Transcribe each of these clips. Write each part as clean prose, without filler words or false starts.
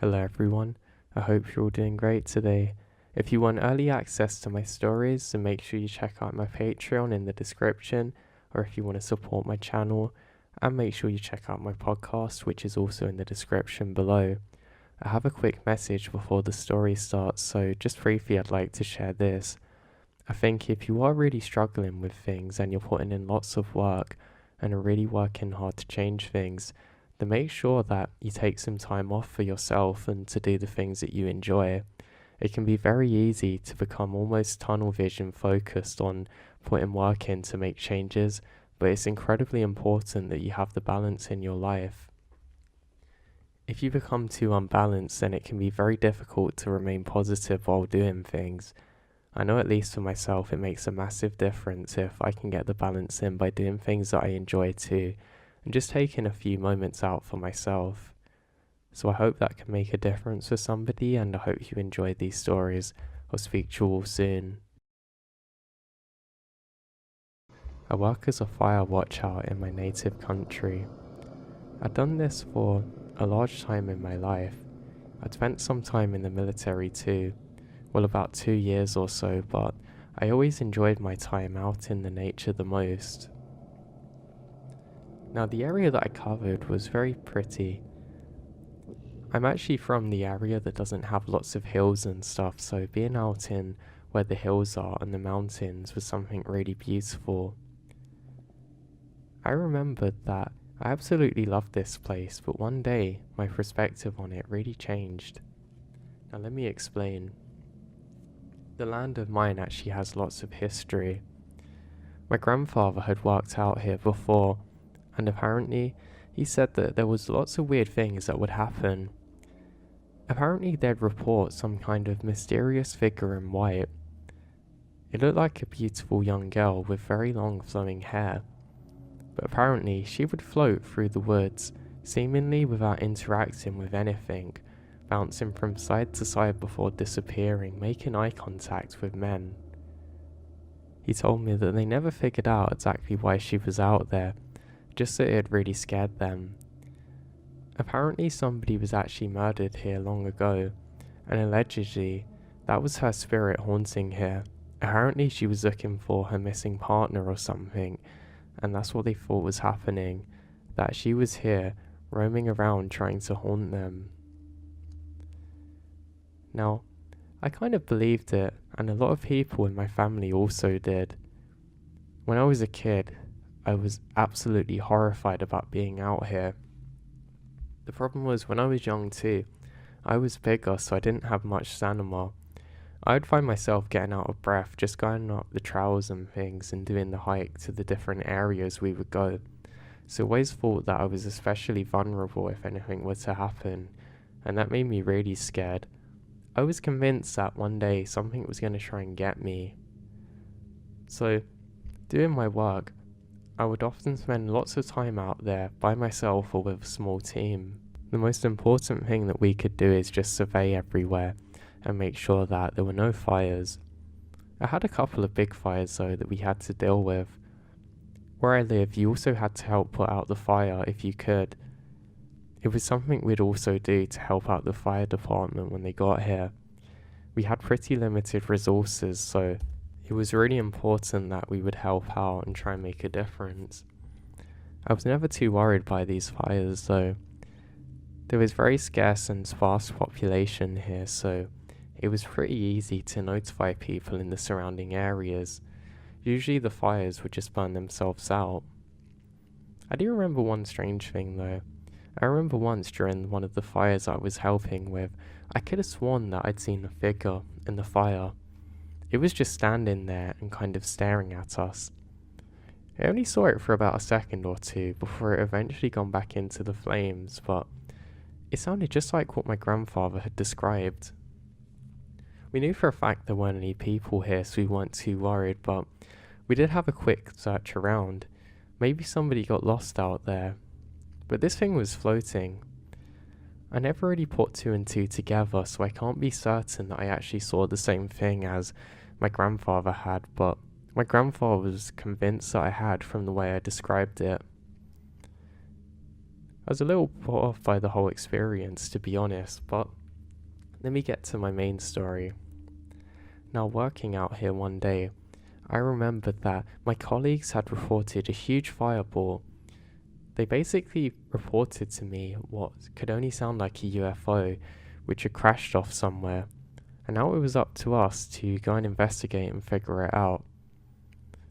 Hello everyone, I hope you're all doing great today. If you want early access to my stories, then make sure you check out my Patreon in the description, or if you want to support my channel, and make sure you check out my podcast, which is also in the description below. I have a quick message before the story starts, so just briefly I'd like to share this. I think if you are really struggling with things and you're putting in lots of work and are really working hard to change things, then make sure that you take some time off for yourself and to do the things that you enjoy. It can be very easy to become almost tunnel vision focused on putting work in to make changes, but it's incredibly important that you have the balance in your life. If you become too unbalanced, then it can be very difficult to remain positive while doing things. I know at least for myself it makes a massive difference if I can get the balance in by doing things that I enjoy too, and just taking a few moments out for myself. So I hope that can make a difference for somebody, and I hope you enjoyed these stories. I'll speak to you all soon. I work as a fire watcher in my native country. I'd done this for a large time in my life. I'd spent some time in the military too, well about 2 years or so, but I always enjoyed my time out in the nature the most. Now the area that I covered was very pretty. I'm actually from the area that doesn't have lots of hills and stuff, so being out in where the hills are and the mountains was something really beautiful. I remembered that I absolutely loved this place, but one day my perspective on it really changed. Now let me explain. The land of mine actually has lots of history. My grandfather had worked out here before, and apparently he said that there was lots of weird things that would happen. Apparently they'd report some kind of mysterious figure in white. It looked like a beautiful young girl with very long flowing hair, but apparently she would float through the woods, seemingly without interacting with anything, bouncing from side to side before disappearing, making eye contact with men. He told me that they never figured out exactly why she was out there, just that it had really scared them. Apparently somebody was actually murdered here long ago, and allegedly that was her spirit haunting here. Apparently she was looking for her missing partner or something, and that's what they thought was happening, that she was here roaming around trying to haunt them. Now, I kind of believed it, and a lot of people in my family also did. When I was a kid, I was absolutely horrified about being out here. The problem was when I was young too, I was bigger, so I didn't have much stamina. I would find myself getting out of breath just going up the trails and things and doing the hike to the different areas we would go. So I always thought that I was especially vulnerable if anything were to happen, and that made me really scared. I was convinced that one day something was going to try and get me. So, doing my work, I would often spend lots of time out there by myself or with a small team. The most important thing that we could do is just survey everywhere and make sure that there were no fires. I had a couple of big fires though that we had to deal with. Where I live, you also had to help put out the fire if you could. It was something we'd also do to help out the fire department when they got here. We had pretty limited resources, so it was really important that we would help out and try and make a difference. I was never too worried by these fires though. There was very scarce and sparse population here, so it was pretty easy to notify people in the surrounding areas. Usually the fires would just burn themselves out. I do remember one strange thing though. I remember once during one of the fires I was helping with, I could have sworn that I'd seen a figure in the fire. It was just standing there and kind of staring at us. I only saw it for about a second or two before it eventually gone back into the flames, but it sounded just like what my grandfather had described. We knew for a fact there weren't any people here, so we weren't too worried, but we did have a quick search around. Maybe somebody got lost out there. But this thing was floating. I never really put two and two together, so I can't be certain that I actually saw the same thing as my grandfather had, but my grandfather was convinced that I had from the way I described it. I was a little put off by the whole experience, to be honest, but let me get to my main story. Now, working out here one day, I remembered that my colleagues had reported a huge fireball. They basically reported to me what could only sound like a UFO, which had crashed off somewhere, and now it was up to us to go and investigate and figure it out.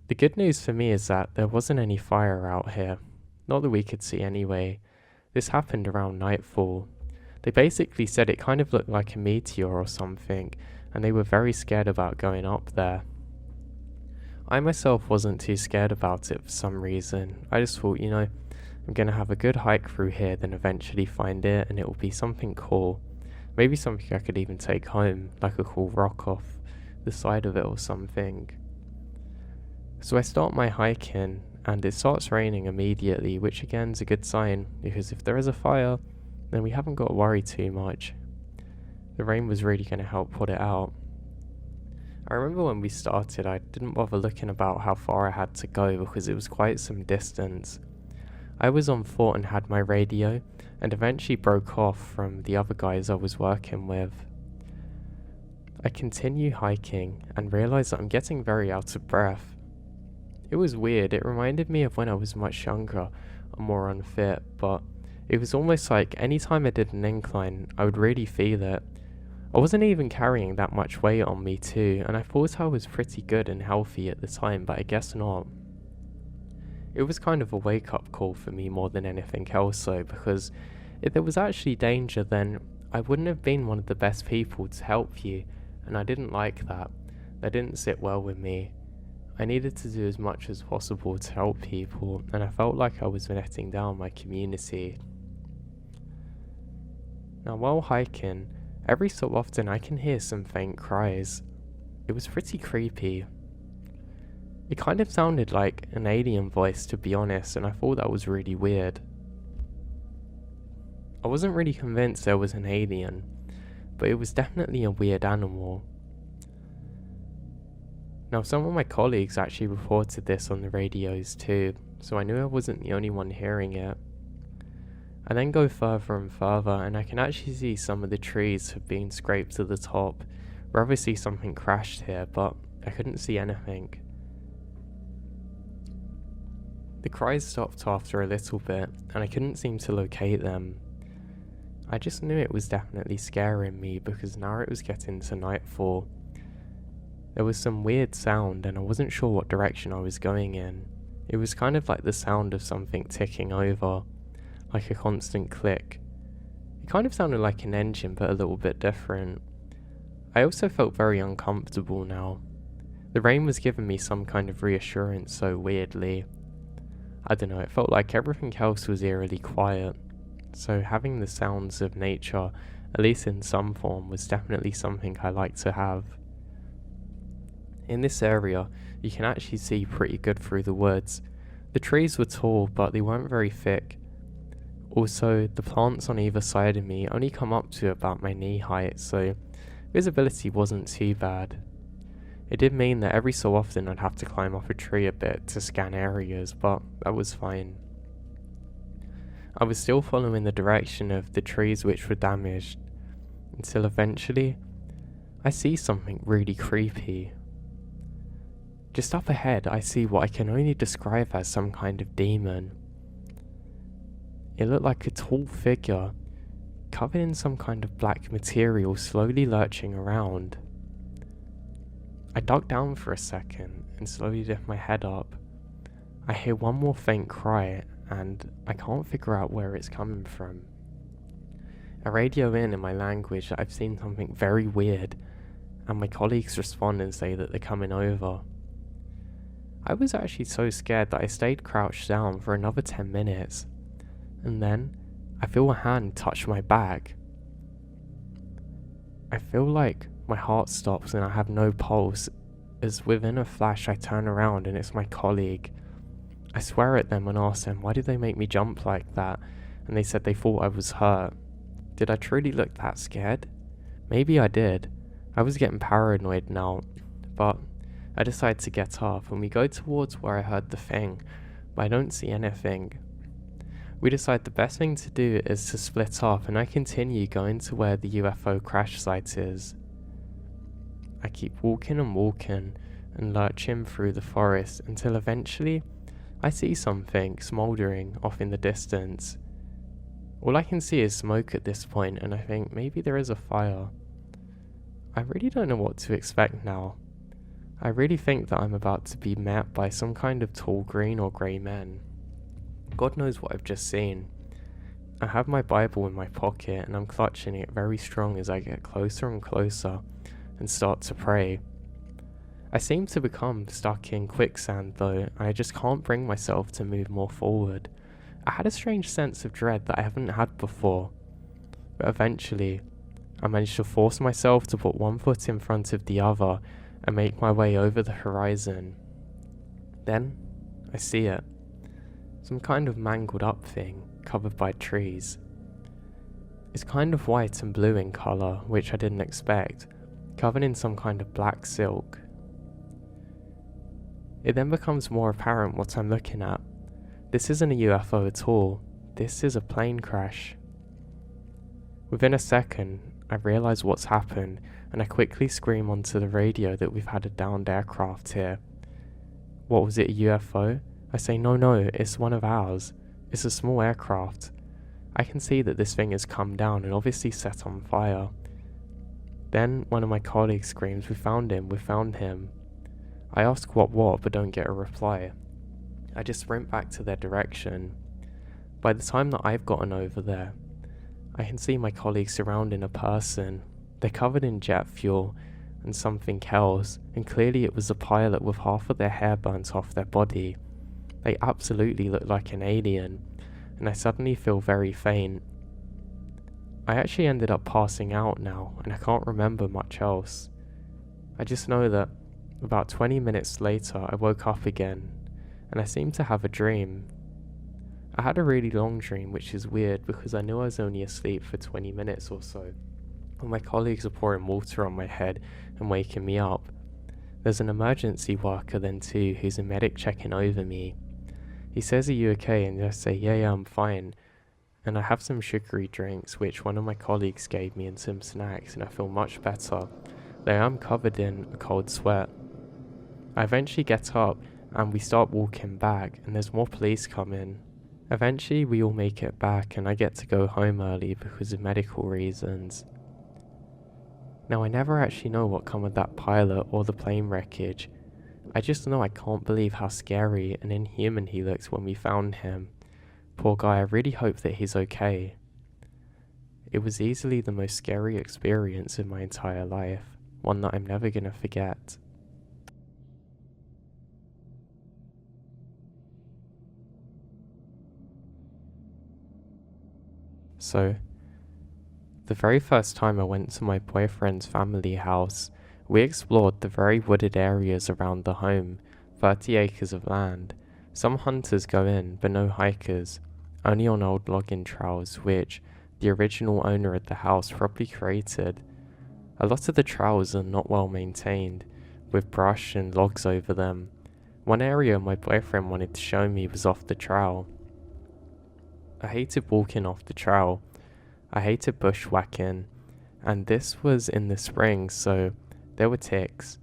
The good news for me is that there wasn't any fire out here, not that we could see anyway. This happened around nightfall. They basically said it kind of looked like a meteor or something, and they were very scared about going up there. I myself wasn't too scared about it for some reason. I just thought, I'm gonna have a good hike through here, then eventually find it, and it will be something cool. Maybe something I could even take home, like a cool rock off the side of it or something. So I start my hiking, and it starts raining immediately, which again is a good sign, because if there is a fire, then we haven't got to worry too much. The rain was really going to help put it out. I remember when we started, I didn't bother looking about how far I had to go because it was quite some distance. I was on foot and had my radio, and eventually broke off from the other guys I was working with. I continue hiking and realise that I'm getting very out of breath. It was weird, it reminded me of when I was much younger and more unfit, but it was almost like any time I did an incline, I would really feel it. I wasn't even carrying that much weight on me too, and I thought I was pretty good and healthy at the time, but I guess not. It was kind of a wake-up call for me more than anything else though, because if there was actually danger, then I wouldn't have been one of the best people to help you, and I didn't like that. That didn't sit well with me. I needed to do as much as possible to help people, and I felt like I was letting down my community. Now, while hiking, every so often I can hear some faint cries. It was pretty creepy. It kind of sounded like an alien voice, to be honest, and I thought that was really weird. I wasn't really convinced there was an alien, but it was definitely a weird animal. Now, some of my colleagues actually reported this on the radios too, so I knew I wasn't the only one hearing it. I then go further and further, and I can actually see some of the trees have been scraped to the top, where obviously something crashed here, but I couldn't see anything. The cries stopped after a little bit, and I couldn't seem to locate them. I just knew it was definitely scaring me because now it was getting to nightfall. There was some weird sound, and I wasn't sure what direction I was going in. It was kind of like the sound of something ticking over, like a constant click. It kind of sounded like an engine, but a little bit different. I also felt very uncomfortable now. The rain was giving me some kind of reassurance so weirdly. I don't know, it felt like everything else was eerily quiet, so having the sounds of nature, at least in some form, was definitely something I liked to have. In this area, you can actually see pretty good through the woods. The trees were tall, but they weren't very thick. Also, the plants on either side of me only come up to about my knee height, so visibility wasn't too bad. It did mean that every so often I'd have to climb up a tree a bit to scan areas, but that was fine. I was still following the direction of the trees which were damaged, until eventually, I see something really creepy. Just up ahead, I see what I can only describe as some kind of demon. It looked like a tall figure, covered in some kind of black material, slowly lurching around. I ducked down for a second and slowly lift my head up. I hear one more faint cry, and I can't figure out where it's coming from. I radio in my language that I've seen something very weird, and my colleagues respond and say that they're coming over. I was actually so scared that I stayed crouched down for another 10 minutes, and then I feel a hand touch my back. I feel like my heart stops and I have no pulse, as within a flash I turn around and it's my colleague. I swear at them and ask them, why did they make me jump like that? And they said they thought I was hurt. Did I truly look that scared? Maybe I did. I was getting paranoid now, but I decide to get up and we go towards where I heard the thing, but I don't see anything. We decide the best thing to do is to split up, and I continue going to where the UFO crash site is. I keep walking and lurching through the forest until eventually I see something smouldering off in the distance. All I can see is smoke at this point, and I think maybe there is a fire. I really don't know what to expect now. I really think that I'm about to be met by some kind of tall green or grey men. God knows what I've just seen. I have my Bible in my pocket and I'm clutching it very strong as I get closer and closer and start to pray. I seem to become stuck in quicksand though, and I just can't bring myself to move more forward. I had a strange sense of dread that I haven't had before, but eventually I managed to force myself to put one foot in front of the other and make my way over the horizon. Then I see it. Some kind of mangled up thing, covered by trees. It's kind of white and blue in colour, which I didn't expect, covered in some kind of black silk. It then becomes more apparent what I'm looking at. This isn't a UFO at all, this is a plane crash. Within a second, I realise what's happened, and I quickly scream onto the radio that we've had a downed aircraft here. What was it, a UFO? I say, no, it's one of ours. It's a small aircraft. I can see that this thing has come down and obviously set on fire. Then one of my colleagues screams, we found him. I ask what, but don't get a reply. I just sprint back to their direction. By the time that I've gotten over there, I can see my colleagues surrounding a person. They're covered in jet fuel and something else, and clearly it was a pilot with half of their hair burnt off their body. They absolutely look like an alien, and I suddenly feel very faint. I actually ended up passing out now, and I can't remember much else. I just know that about 20 minutes later I woke up again, and I seemed to have a dream. I had a really long dream, which is weird because I knew I was only asleep for 20 minutes or so, and my colleagues are pouring water on my head and waking me up. There's an emergency worker then too, who's a medic checking over me. He says, are you okay? And I say, yeah, I'm fine. And I have some sugary drinks, which one of my colleagues gave me, and some snacks, and I feel much better, though I'm covered in a cold sweat. I eventually get up, and we start walking back, and there's more police coming. Eventually we all make it back, and I get to go home early because of medical reasons. Now I never actually know what come of that pilot or the plane wreckage. I just know I can't believe how scary and inhuman he looked when we found him. Poor guy, I really hope that he's okay. It was easily the most scary experience in my entire life, one that I'm never gonna forget. So, the very first time I went to my boyfriend's family house, we explored the very wooded areas around the home, 30 acres of land. Some hunters go in, but no hikers, only on old logging trails which the original owner of the house probably created. A lot of the trails are not well maintained, with brush and logs over them. One area my boyfriend wanted to show me was off the trail. I hated walking off the trail. I hated bushwhacking, and this was in the spring, so there were ticks.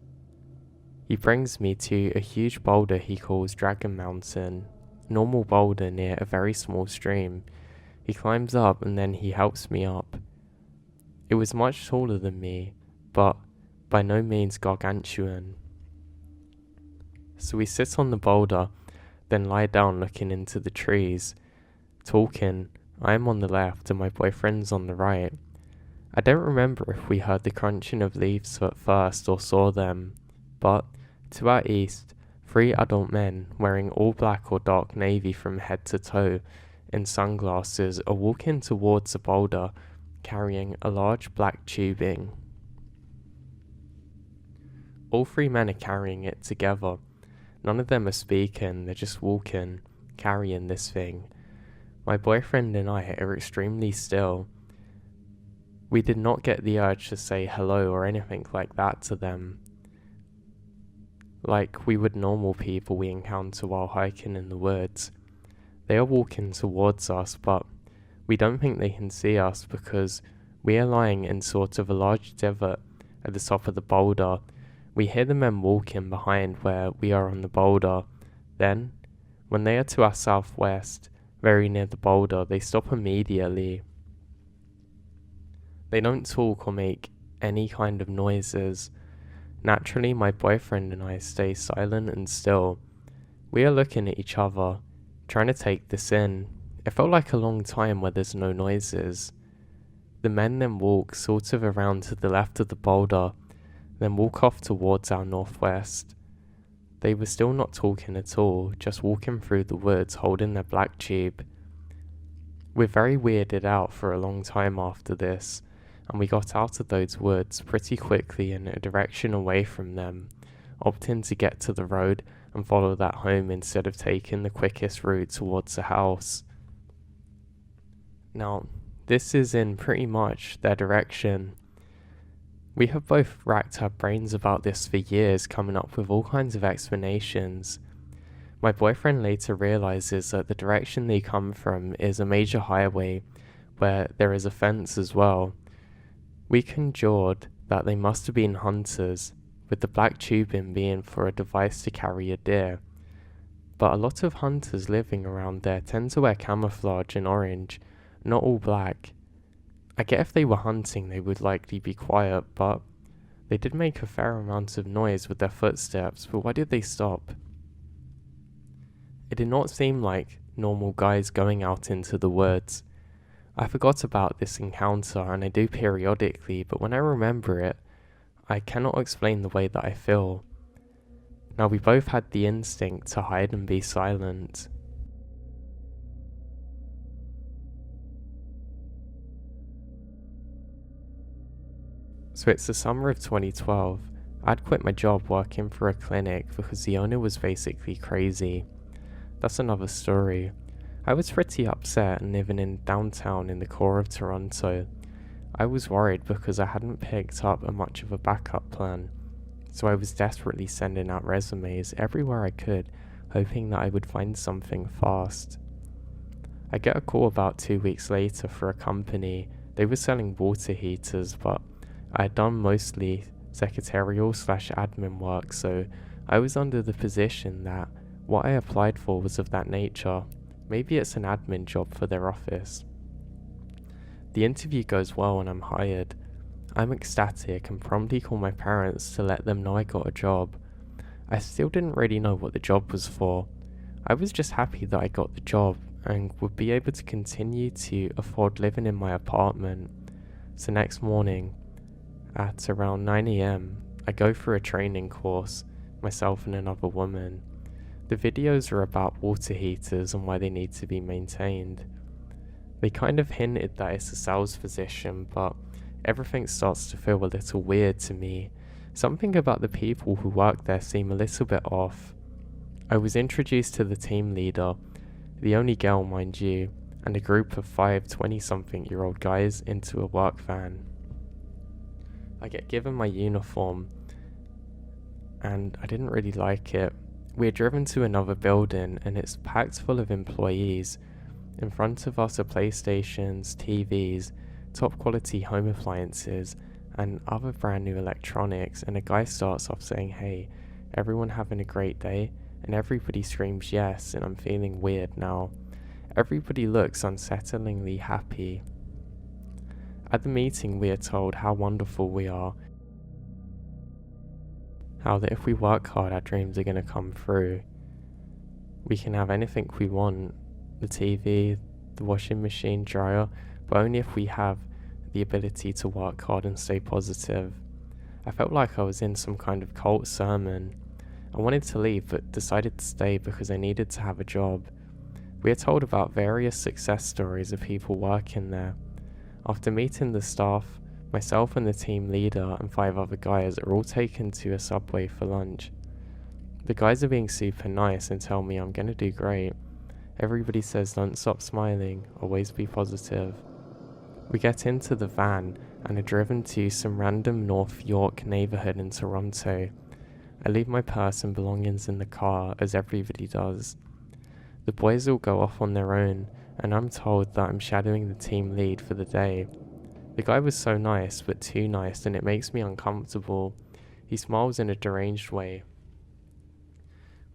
He brings me to a huge boulder he calls Dragon Mountain, normal boulder near a very small stream. He climbs up and then he helps me up. It was much taller than me, but by no means gargantuan. So we sit on the boulder, then lie down looking into the trees, talking. I am on the left and my boyfriend's on the right. I don't remember if we heard the crunching of leaves at first or saw them, but to our east, 3 adult men wearing all black or dark navy from head to toe in sunglasses are walking towards the boulder carrying a large black tubing. All 3 men are carrying it together. None of them are speaking, they're just walking, carrying this thing. My boyfriend and I are extremely still. We did not get the urge to say hello or anything like that to them, like we would normal people we encounter while hiking in the woods. They are walking towards us, but we don't think they can see us because we are lying in sort of a large divot at the top of the boulder. We hear the men walking behind where we are on the boulder. Then, when they are to our southwest, very near the boulder, they stop immediately. They don't talk or make any kind of noises. Naturally, my boyfriend and I stay silent and still. We are looking at each other, trying to take this in. It felt like a long time where there's no noises. The men then walk sort of around to the left of the boulder, then walk off towards our northwest. They were still not talking at all, just walking through the woods holding their black tube. We're very weirded out for a long time after this, and we got out of those woods pretty quickly in a direction away from them, opting to get to the road and follow that home instead of taking the quickest route towards the house. Now, this is in pretty much their direction. We have both racked our brains about this for years, coming up with all kinds of explanations. My boyfriend later realizes that the direction they come from is a major highway where there is a fence as well. We conjured that they must have been hunters, with the black tubing being for a device to carry a deer. But a lot of hunters living around there tend to wear camouflage in orange, not all black. I get if they were hunting they would likely be quiet, but they did make a fair amount of noise with their footsteps, but why did they stop? It did not seem like normal guys going out into the woods. I forgot about this encounter, and I do periodically, but when I remember it, I cannot explain the way that I feel. Now, we both had the instinct to hide and be silent. So it's the summer of 2012. I'd quit my job working for a clinic because the owner was basically crazy. That's another story. I was pretty upset and living in downtown in the core of Toronto. I was worried because I hadn't picked up much of a backup plan, so I was desperately sending out resumes everywhere I could, hoping that I would find something fast. I get a call about 2 weeks later for a company. They were selling water heaters, but I had done mostly secretarial/admin work, so I was under the position that what I applied for was of that nature. Maybe it's an admin job for their office. The interview goes well and I'm hired. I'm ecstatic and promptly call my parents to let them know I got a job. I still didn't really know what the job was for. I was just happy that I got the job and would be able to continue to afford living in my apartment. So next morning, at around 9 AM, I go for a training course, myself and another woman. The videos are about water heaters and why they need to be maintained. They kind of hinted that it's a sales position, but everything starts to feel a little weird to me. Something about the people who work there seem a little bit off. I was introduced to the team leader, the only girl mind you, and a group of 5 20-something-year-old guys into a work van. I get given my uniform, and I didn't really like it. We are driven to another building, and it's packed full of employees. In front of us are PlayStations, TVs, top quality home appliances, and other brand new electronics, and a guy starts off saying, "Hey, everyone having a great day?" And everybody screams yes, and I'm feeling weird now. Everybody looks unsettlingly happy. At the meeting we are told how wonderful we are, how that if we work hard our dreams are going to come through. We can have anything we want, the TV, the washing machine, dryer, but only if we have the ability to work hard and stay positive. I felt like I was in some kind of cult sermon. I wanted to leave but decided to stay because I needed to have a job. We are told about various success stories of people working there. After meeting the staff, myself and the team leader and 5 other guys are all taken to a Subway for lunch. The guys are being super nice and tell me I'm gonna do great. Everybody says don't stop smiling, always be positive. We get into the van and are driven to some random North York neighborhood in Toronto. I leave my purse and belongings in the car, as everybody does. The boys all go off on their own, and I'm told that I'm shadowing the team lead for the day. The guy was so nice, but too nice, and it makes me uncomfortable. He smiles in a deranged way.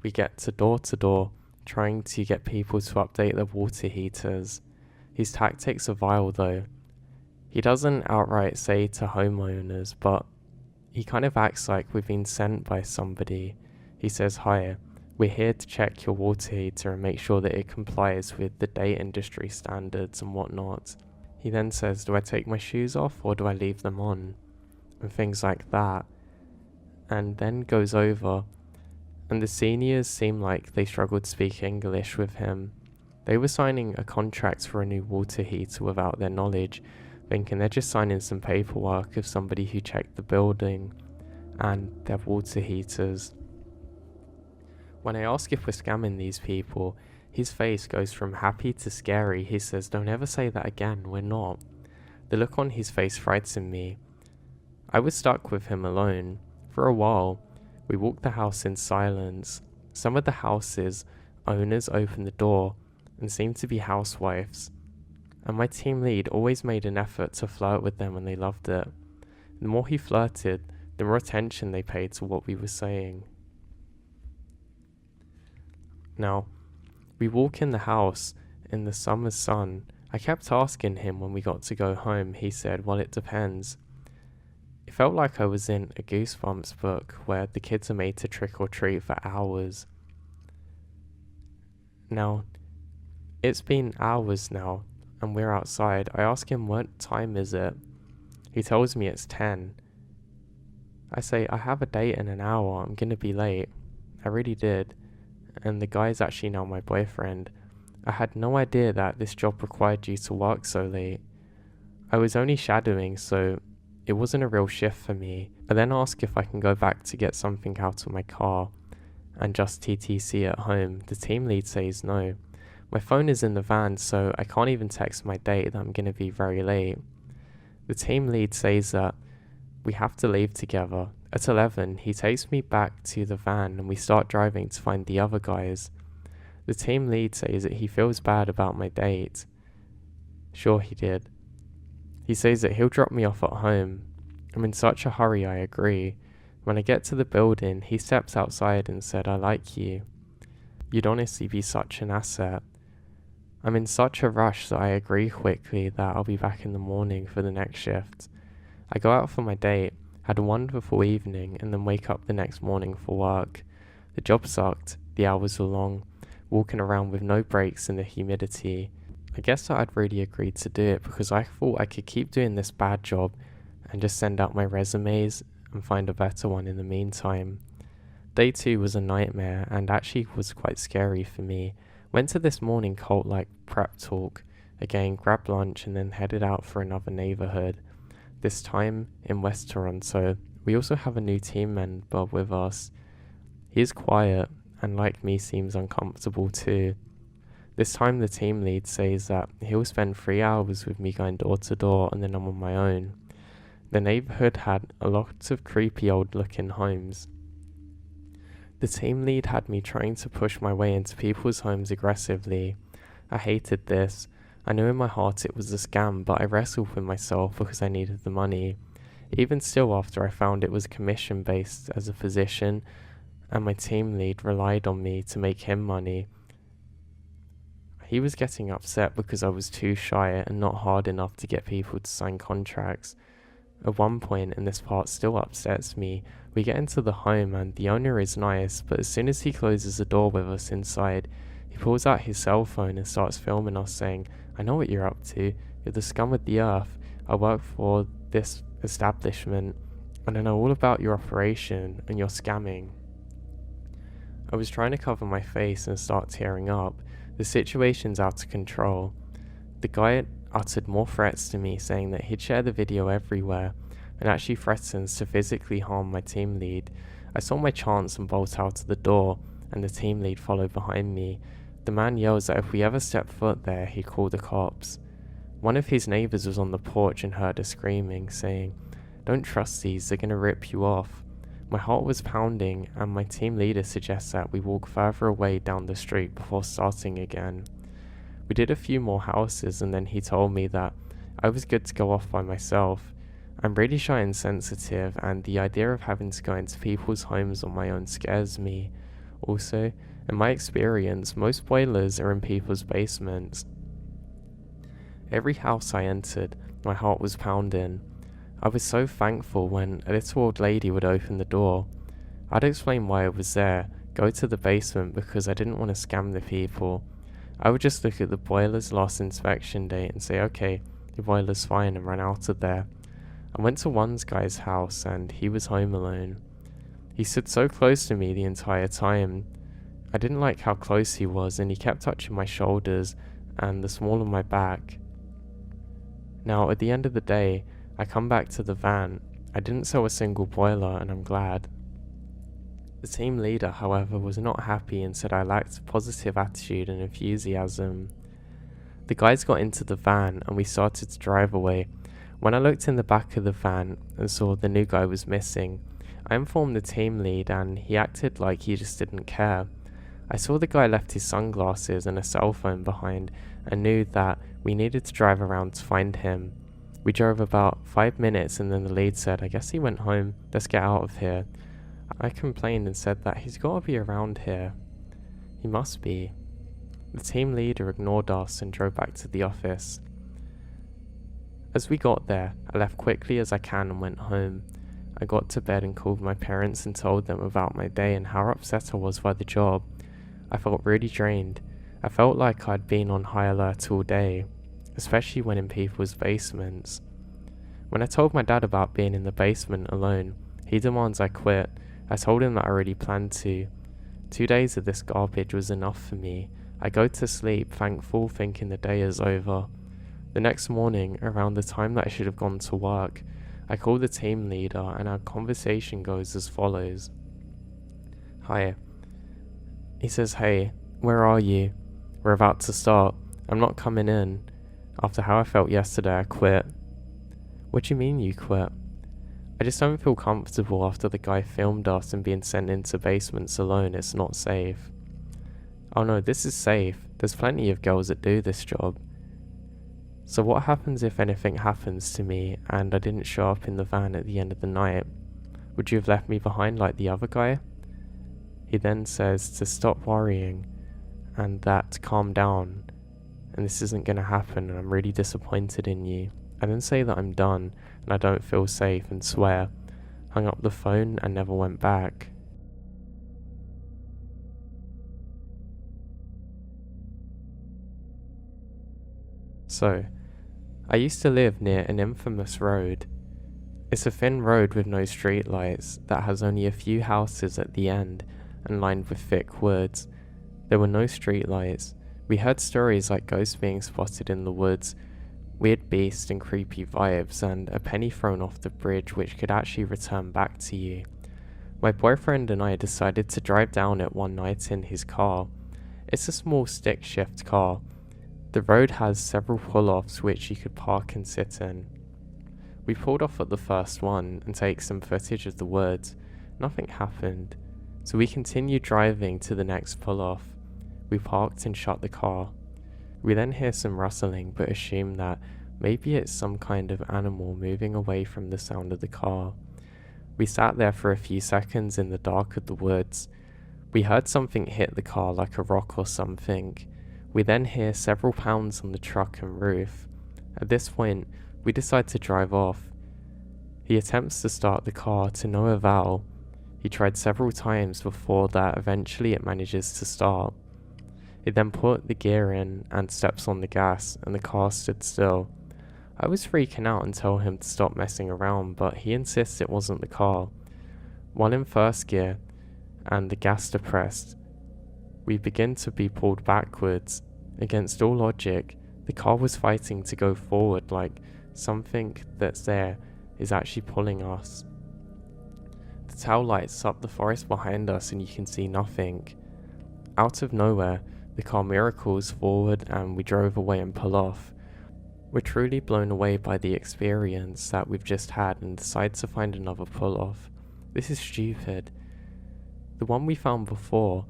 We get to door, trying to get people to update their water heaters. His tactics are vile though. He doesn't outright say to homeowners, but he kind of acts like we've been sent by somebody. He says, "Hi, we're here to check your water heater and make sure that it complies with the date industry standards and whatnot." He then says, "Do I take my shoes off or do I leave them on?" And things like that. And then goes over, and the seniors seem like they struggled to speak English with him. They were signing a contract for a new water heater without their knowledge, thinking they're just signing some paperwork of somebody who checked the building and their water heaters. When I ask if we're scamming these people, his face goes from happy to scary. He says, "Don't ever say that again, we're not." The look on his face frightened me. I was stuck with him alone. For a while, we walked the house in silence. Some of the house's owners opened the door and seemed to be housewives, and my team lead always made an effort to flirt with them, and they loved it. The more he flirted, the more attention they paid to what we were saying. Now, we walk in the house in the summer sun. I kept asking him when we got to go home. He said, "Well, it depends." It felt like I was in a Goosebumps book where the kids are made to trick or treat for hours. Now, it's been hours now, and we're outside. I ask him, "What time is it?" He tells me it's 10. I say, "I have a date in an hour, I'm gonna be late." I really did. And the guy is actually now my boyfriend. I had no idea that this job required you to work so late. I was only shadowing, so it wasn't a real shift for me. I then ask if I can go back to get something out of my car and just TTC at home. The team lead says no. My phone is in the van, so I can't even text my date that I'm going to be very late. The team lead says that we have to leave together. At 11, he takes me back to the van and we start driving to find the other guys. The team lead says that he feels bad about my date. Sure, he did. He says that he'll drop me off at home. I'm in such a hurry, I agree. When I get to the building, he steps outside and said, "I like you. You'd honestly be such an asset." I'm in such a rush that I agree quickly that I'll be back in the morning for the next shift. I go out for my date, had a wonderful evening, and then wake up the next morning for work. The job sucked, the hours were long, walking around with no breaks in the humidity. I guess that I'd really agreed to do it because I thought I could keep doing this bad job and just send out my resumes and find a better one in the meantime. Day 2 was a nightmare and actually was quite scary for me. Went to this morning cult-like prep talk, again grabbed lunch and then headed out for another neighborhood, this time in West Toronto. We also have a new team member with us. He is quiet and like me seems uncomfortable too. This time the team lead says that he'll spend 3 hours with me going door to door and then I'm on my own. The neighborhood had a lot of creepy old looking homes. The team lead had me trying to push my way into people's homes aggressively. I hated this. I knew in my heart it was a scam, but I wrestled with myself because I needed the money. Even still, after I found it was commission based as a physician and my team lead relied on me to make him money, he was getting upset because I was too shy and not hard enough to get people to sign contracts. At one point, and this part still upsets me, we get into the home and the owner is nice, but as soon as he closes the door with us inside, he pulls out his cell phone and starts filming us saying, "I know what you're up to, you're the scum of the earth, I work for this establishment, and I know all about your operation and your scamming." I was trying to cover my face and start tearing up. The situation's out of control. The guy uttered more threats to me, saying that he'd share the video everywhere and actually threatens to physically harm my team lead. I saw my chance and bolt out of the door, and the team lead followed behind me. The man yells that if we ever step foot there, he'd call the cops. One of his neighbors was on the porch and heard us screaming, saying, "Don't trust these, they're gonna rip you off." My heart was pounding, and my team leader suggests that we walk further away down the street before starting again. We did a few more houses, and then he told me that I was good to go off by myself. I'm really shy and sensitive, and the idea of having to go into people's homes on my own scares me. Also, in my experience, most boilers are in people's basements. Every house I entered, my heart was pounding. I was so thankful when a little old lady would open the door. I'd explain why I was there, go to the basement because I didn't want to scam the people. I would just look at the boiler's last inspection date and say, okay, the boiler's fine, and run out of there. I went to one guy's house and he was home alone. He stood so close to me the entire time. I didn't like how close he was, and he kept touching my shoulders and the small of my back. Now, at the end of the day, I come back to the van. I didn't sell a single boiler, and I'm glad. The team leader, however, was not happy and said I lacked a positive attitude and enthusiasm. The guys got into the van and we started to drive away. When I looked in the back of the van and saw the new guy was missing, I informed the team lead and he acted like he just didn't care. I saw the guy left his sunglasses and a cell phone behind and knew that we needed to drive around to find him. We drove about 5 minutes and then the lead said, I guess he went home, let's get out of here. I complained and said that he's got to be around here. He must be. The team leader ignored us and drove back to the office. As we got there, I left quickly as I can and went home. I got to bed and called my parents and told them about my day and how upset I was by the job. I felt really drained. I felt like I'd been on high alert all day, especially when in people's basements. When I told my dad about being in the basement alone, he demands I quit. I told him that I already planned to. 2 days of this garbage was enough for me. I go to sleep, thankful, thinking the day is over. The next morning, around the time that I should have gone to work, I call the team leader and our conversation goes as follows. Hi. He says, hey, where are you? We're about to start. I'm not coming in. After how I felt yesterday, I quit. What do you mean you quit? I just don't feel comfortable after the guy filmed us and being sent into basements alone. It's not safe. Oh no, this is safe. There's plenty of girls that do this job. So what happens if anything happens to me and I didn't show up in the van at the end of the night? Would you have left me behind like the other guy? He then says to stop worrying and that to calm down and this isn't going to happen and I'm really disappointed in you. I then say that I'm done and I don't feel safe and swear. Hung up the phone and never went back. So, I used to live near an infamous road. It's a thin road with no streetlights that has only a few houses at the end and lined with thick woods. There were no streetlights. We heard stories like ghosts being spotted in the woods, weird beasts and creepy vibes, and a penny thrown off the bridge which could actually return back to you. My boyfriend and I decided to drive down it one night in his car. It's a small stick shift car. The road has several pull-offs which you could park and sit in. We pulled off at the first one and take some footage of the woods. Nothing happened, so we continued driving to the next pull-off. We parked and shut the car. We then hear some rustling but assume that maybe it's some kind of animal moving away from the sound of the car. We sat there for a few seconds in the dark of the woods. We heard something hit the car like a rock or something. We then hear several pounds on the truck and roof. At this point, we decide to drive off. He attempts to start the car to no avail. He tried several times before that eventually it manages to start. He then put the gear in and steps on the gas and the car stood still. I was freaking out and told him to stop messing around, but he insists it wasn't the car. While in first gear and the gas depressed, we begin to be pulled backwards. Against all logic, the car was fighting to go forward like something that's there is actually pulling us. The tail lights up the forest behind us and you can see nothing. Out of nowhere, the car miracles forward and we drove away and pull off. We're truly blown away by the experience that we've just had and decide to find another pull off. This is stupid. The one we found before,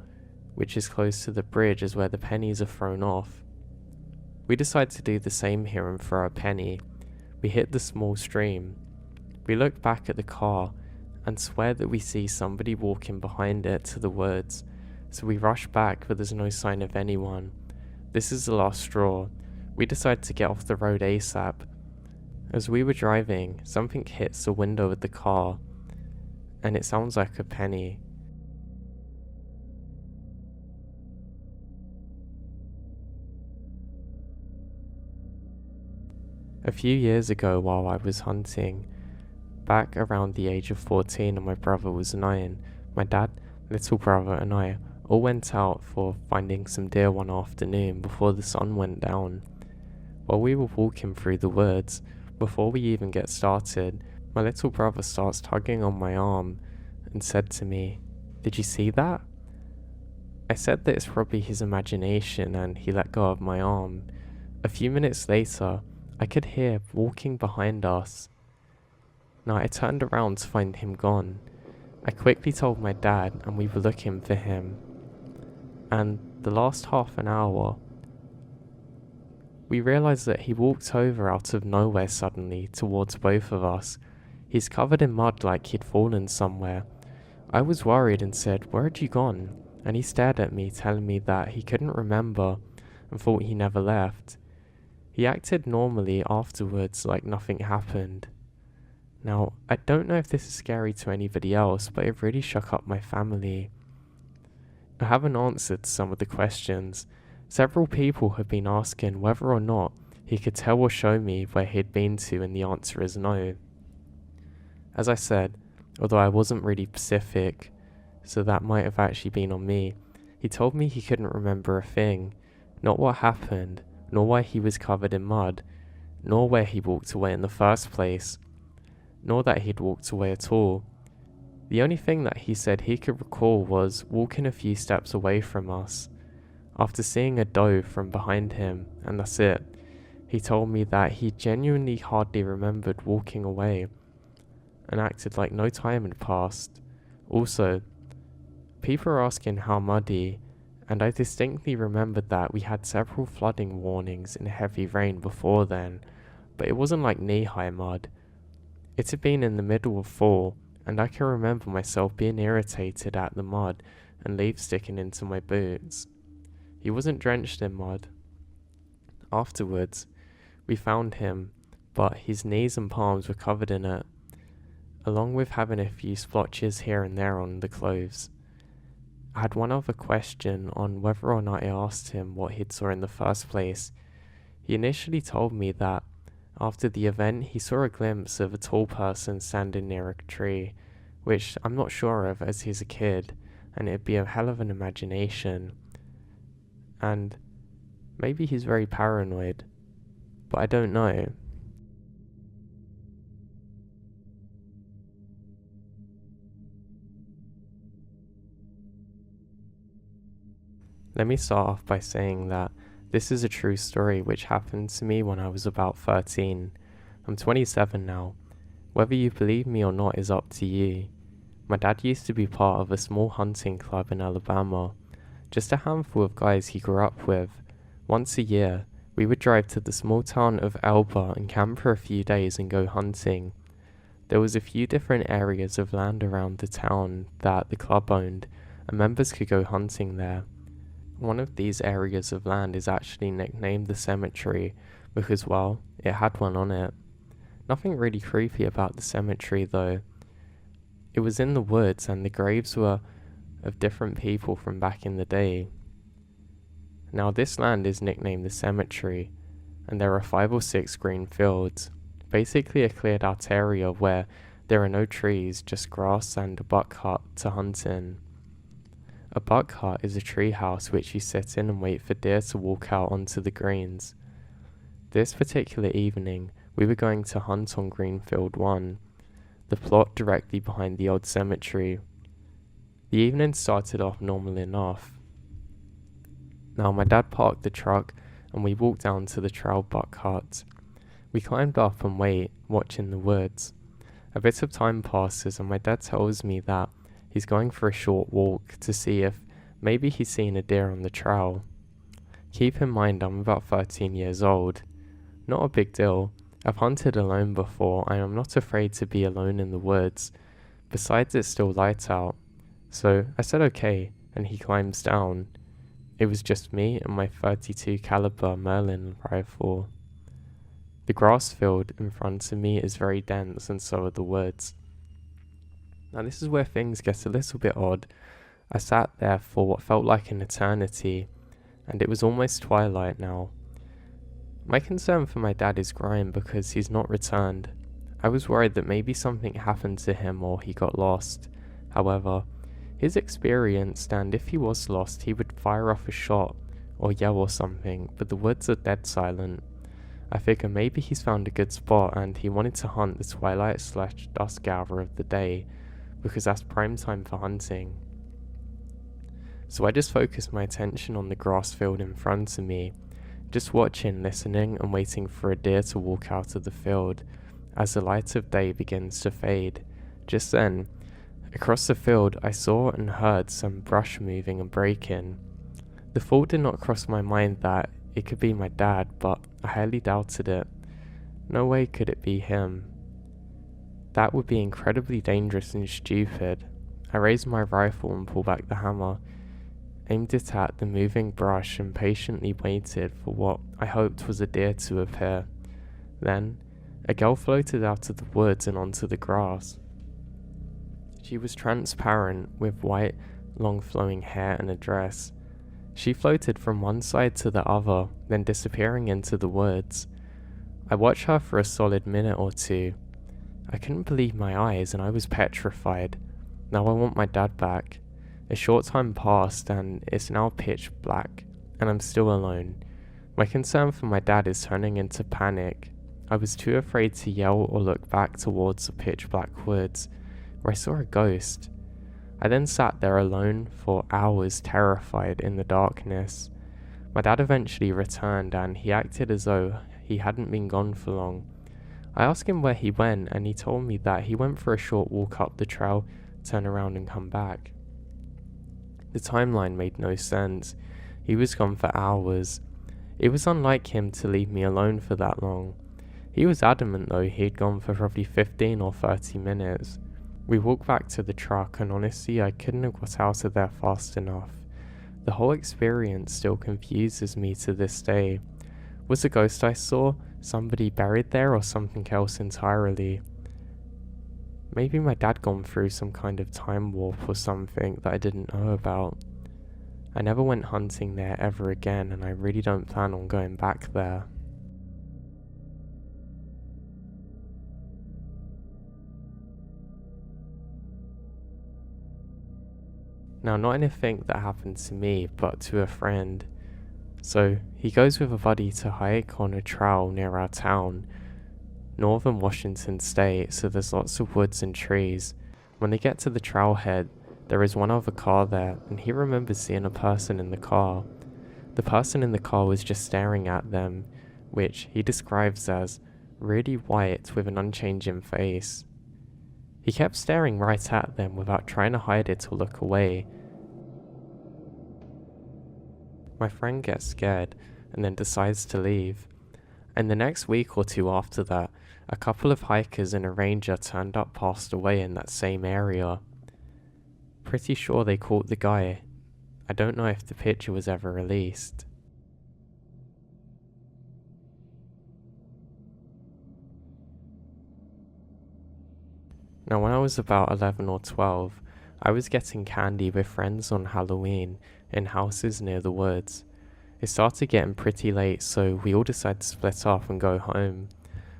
which is close to the bridge, is where the pennies are thrown off. We decide to do the same here and throw a penny. We hit the small stream. We look back at the car and swear that we see somebody walking behind it to the woods, so we rush back, but there's no sign of anyone. This is the last straw. We decide to get off the road ASAP. As we were driving, something hits the window of the car, and it sounds like a penny. A few years ago, while I was hunting, back around the age of 14 and my brother was 9, my dad, little brother and I all went out for finding some deer one afternoon before the sun went down. While we were walking through the woods, before we even get started, my little brother starts tugging on my arm and said to me, "Did you see that?" I said that it's probably his imagination, and he let go of my arm. A few minutes later, I could hear walking behind us. Now I turned around to find him gone. I quickly told my dad, and we were looking for him. And the last half an hour, we realized that he walked over out of nowhere suddenly towards both of us. He's covered in mud like he'd fallen somewhere. I was worried and said, "Where had you gone?" And he stared at me, telling me that he couldn't remember and thought he never left. He acted normally afterwards, like nothing happened. Now, I don't know if this is scary to anybody else, but it really shook up my family. I haven't answered some of the questions. Several people have been asking whether or not he could tell or show me where he'd been to, and the answer is no. As I said, although I wasn't really specific, so that might have actually been on me, he told me he couldn't remember a thing, not what happened, nor why he was covered in mud, nor where he walked away in the first place, nor that he'd walked away at all. The only thing that he said he could recall was walking a few steps away from us, after seeing a doe from behind him, and that's it. He told me that he genuinely hardly remembered walking away, and acted like no time had passed. Also, people are asking how muddy, and I distinctly remembered that we had several flooding warnings and heavy rain before then, but it wasn't like knee-high mud. It had been in the middle of fall, and I can remember myself being irritated at the mud and leaves sticking into my boots. He wasn't drenched in mud. Afterwards, we found him, but his knees and palms were covered in it, along with having a few splotches here and there on the clothes. I had one other question on whether or not I asked him what he'd saw in the first place. He initially told me that after the event he saw a glimpse of a tall person standing near a tree, which I'm not sure of as he's a kid, and it'd be a hell of an imagination. And maybe he's very paranoid, but I don't know. Let me start off by saying that this is a true story which happened to me when I was about 13. I'm 27 now. Whether you believe me or not is up to you. My dad used to be part of a small hunting club in Alabama. Just a handful of guys he grew up with. Once a year, we would drive to the small town of Elba and camp for a few days and go hunting. There was a few different areas of land around the town that the club owned, and members could go hunting there. One of these areas of land is actually nicknamed the cemetery because, well, it had one on it. Nothing really creepy about the cemetery though. It was in the woods and the graves were of different people from back in the day. Now this land is nicknamed the cemetery, and there are 5 or 6 green fields, basically a cleared out area where there are no trees, just grass and a buck hut to hunt in. A buck hut is a tree house which you sit in and wait for deer to walk out onto the greens. This particular evening, we were going to hunt on Greenfield 1, the plot directly behind the old cemetery. The evening started off normal enough. Now my dad parked the truck and we walked down to the trail buck hut. We climbed up and wait, watching the woods. A bit of time passes and my dad tells me that he's going for a short walk to see if maybe he's seen a deer on the trail. Keep in mind I'm about 13 years old. Not a big deal. I've hunted alone before and I'm not afraid to be alone in the woods. Besides, it's still light out. So I said okay, and he climbs down. It was just me and my 32 caliber Merlin rifle. The grass field in front of me is very dense and so are the woods. Now this is where things get a little bit odd. I sat there for what felt like an eternity, and it was almost twilight now. My concern for my dad is growing because he's not returned. I was worried that maybe something happened to him or he got lost. However, he's experienced, and if he was lost he would fire off a shot or yell or something, but the woods are dead silent. I figure maybe he's found a good spot and he wanted to hunt the twilight/dusk hour of the day because that's prime time for hunting. So I just focused my attention on the grass field in front of me, just watching, listening and waiting for a deer to walk out of the field as the light of day begins to fade. Just then, across the field I saw and heard some brush moving and breaking. The thought did not cross my mind that it could be my dad, but I highly doubted it. No way could it be him. That would be incredibly dangerous and stupid. I raised my rifle and pulled back the hammer, aimed it at the moving brush and patiently waited for what I hoped was a deer to appear. Then, a girl floated out of the woods and onto the grass. She was transparent, with white, long flowing hair and a dress. She floated from one side to the other, then disappearing into the woods. I watched her for a solid minute or two. I couldn't believe my eyes and I was petrified. Now I want my dad back. A short time passed and it's now pitch black, and I'm still alone. My concern for my dad is turning into panic. I was too afraid to yell or look back towards the pitch black woods, where I saw a ghost. I then sat there alone for hours, terrified in the darkness. My dad eventually returned and he acted as though he hadn't been gone for long. I asked him where he went and he told me that he went for a short walk up the trail, turn around and come back. The timeline made no sense. He was gone for hours. It was unlike him to leave me alone for that long. He was adamant though he had gone for probably 15 or 30 minutes. We walked back to the truck and honestly I couldn't have got out of there fast enough. The whole experience still confuses me to this day. Was the ghost I saw somebody buried there or something else entirely? Maybe my dad gone through some kind of time warp or something that I didn't know about. I never went hunting there ever again and I really don't plan on going back there. Now, not anything that happened to me, but to a friend. So, he goes with a buddy to hike on a trail near our town, northern Washington state, so there's lots of woods and trees. When they get to the trailhead, there is one other car there, and he remembers seeing a person in the car. The person in the car was just staring at them, which he describes as really white with an unchanging face. He kept staring right at them without trying to hide it or look away. My friend gets scared and then decides to leave. And the next week or two after that, a couple of hikers and a ranger turned up passed away in that same area. Pretty sure they caught the guy. I don't know if the picture was ever released. Now when I was about 11 or 12, I was getting candy with friends on Halloween in houses near the woods. It started getting pretty late, so we all decided to split off and go home.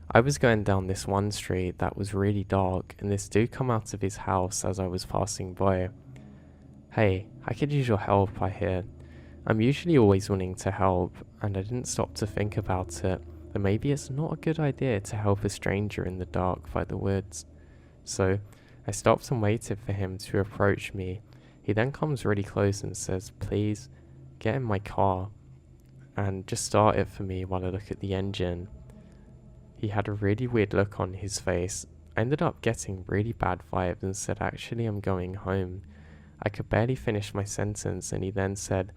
I was going down this one street that was really dark, and this dude come out of his house as I was passing by. "Hey, I could use your help," I hear. I'm usually always willing to help, and I didn't stop to think about it, that maybe it's not a good idea to help a stranger in the dark by the woods. So, I stopped and waited for him to approach me. He then comes really close and says, "Please, get in my car, and just start it for me while I look at the engine." He had a really weird look on his face. I ended up getting really bad vibes and said, actually, I'm going home. I could barely finish my sentence, and he then said,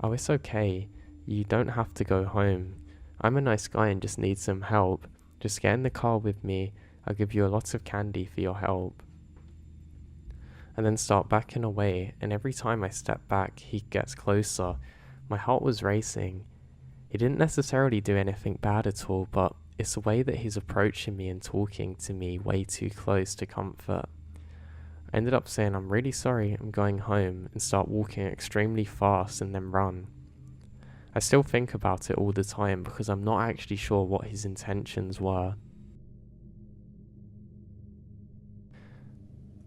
oh, it's okay. You don't have to go home. I'm a nice guy and just need some help. Just get in the car with me. I'll give you a lot of candy for your help. And then start backing away, and every time I step back, he gets closer. My heart was racing. He didn't necessarily do anything bad at all, but it's the way that he's approaching me and talking to me way too close to comfort. I ended up saying, I'm really sorry, I'm going home, and start walking extremely fast and then run. I still think about it all the time because I'm not actually sure what his intentions were.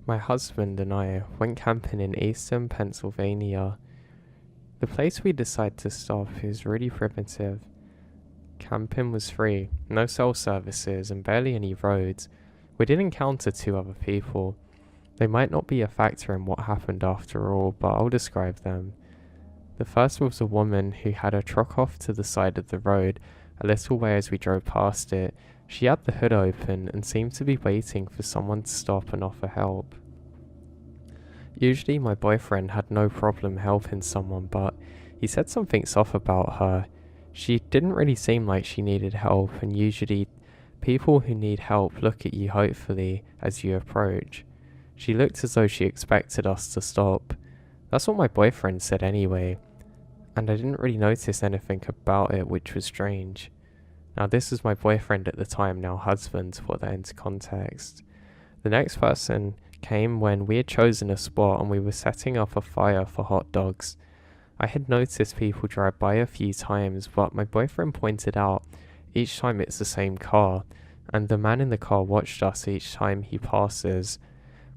My husband and I went camping in eastern Pennsylvania. The place we decided to stop is really primitive. Camping was free, no cell services and barely any roads. We did encounter 2 other people. They might not be a factor in what happened after all, but I'll describe them. The first was a woman who had her truck off to the side of the road a little way as we drove past it. She had the hood open and seemed to be waiting for someone to stop and offer help. Usually my boyfriend had no problem helping someone, but he said something's off about her. She didn't really seem like she needed help, and usually people who need help look at you hopefully as you approach. She looked as though she expected us to stop. That's what my boyfriend said anyway, and I didn't really notice anything about it, which was strange. Now this was my boyfriend at the time, now husband, to put that into context. The next person came when we had chosen a spot and we were setting up a fire for hot dogs. I had noticed people drive by a few times, but my boyfriend pointed out each time it's the same car, and the man in the car watched us each time he passes.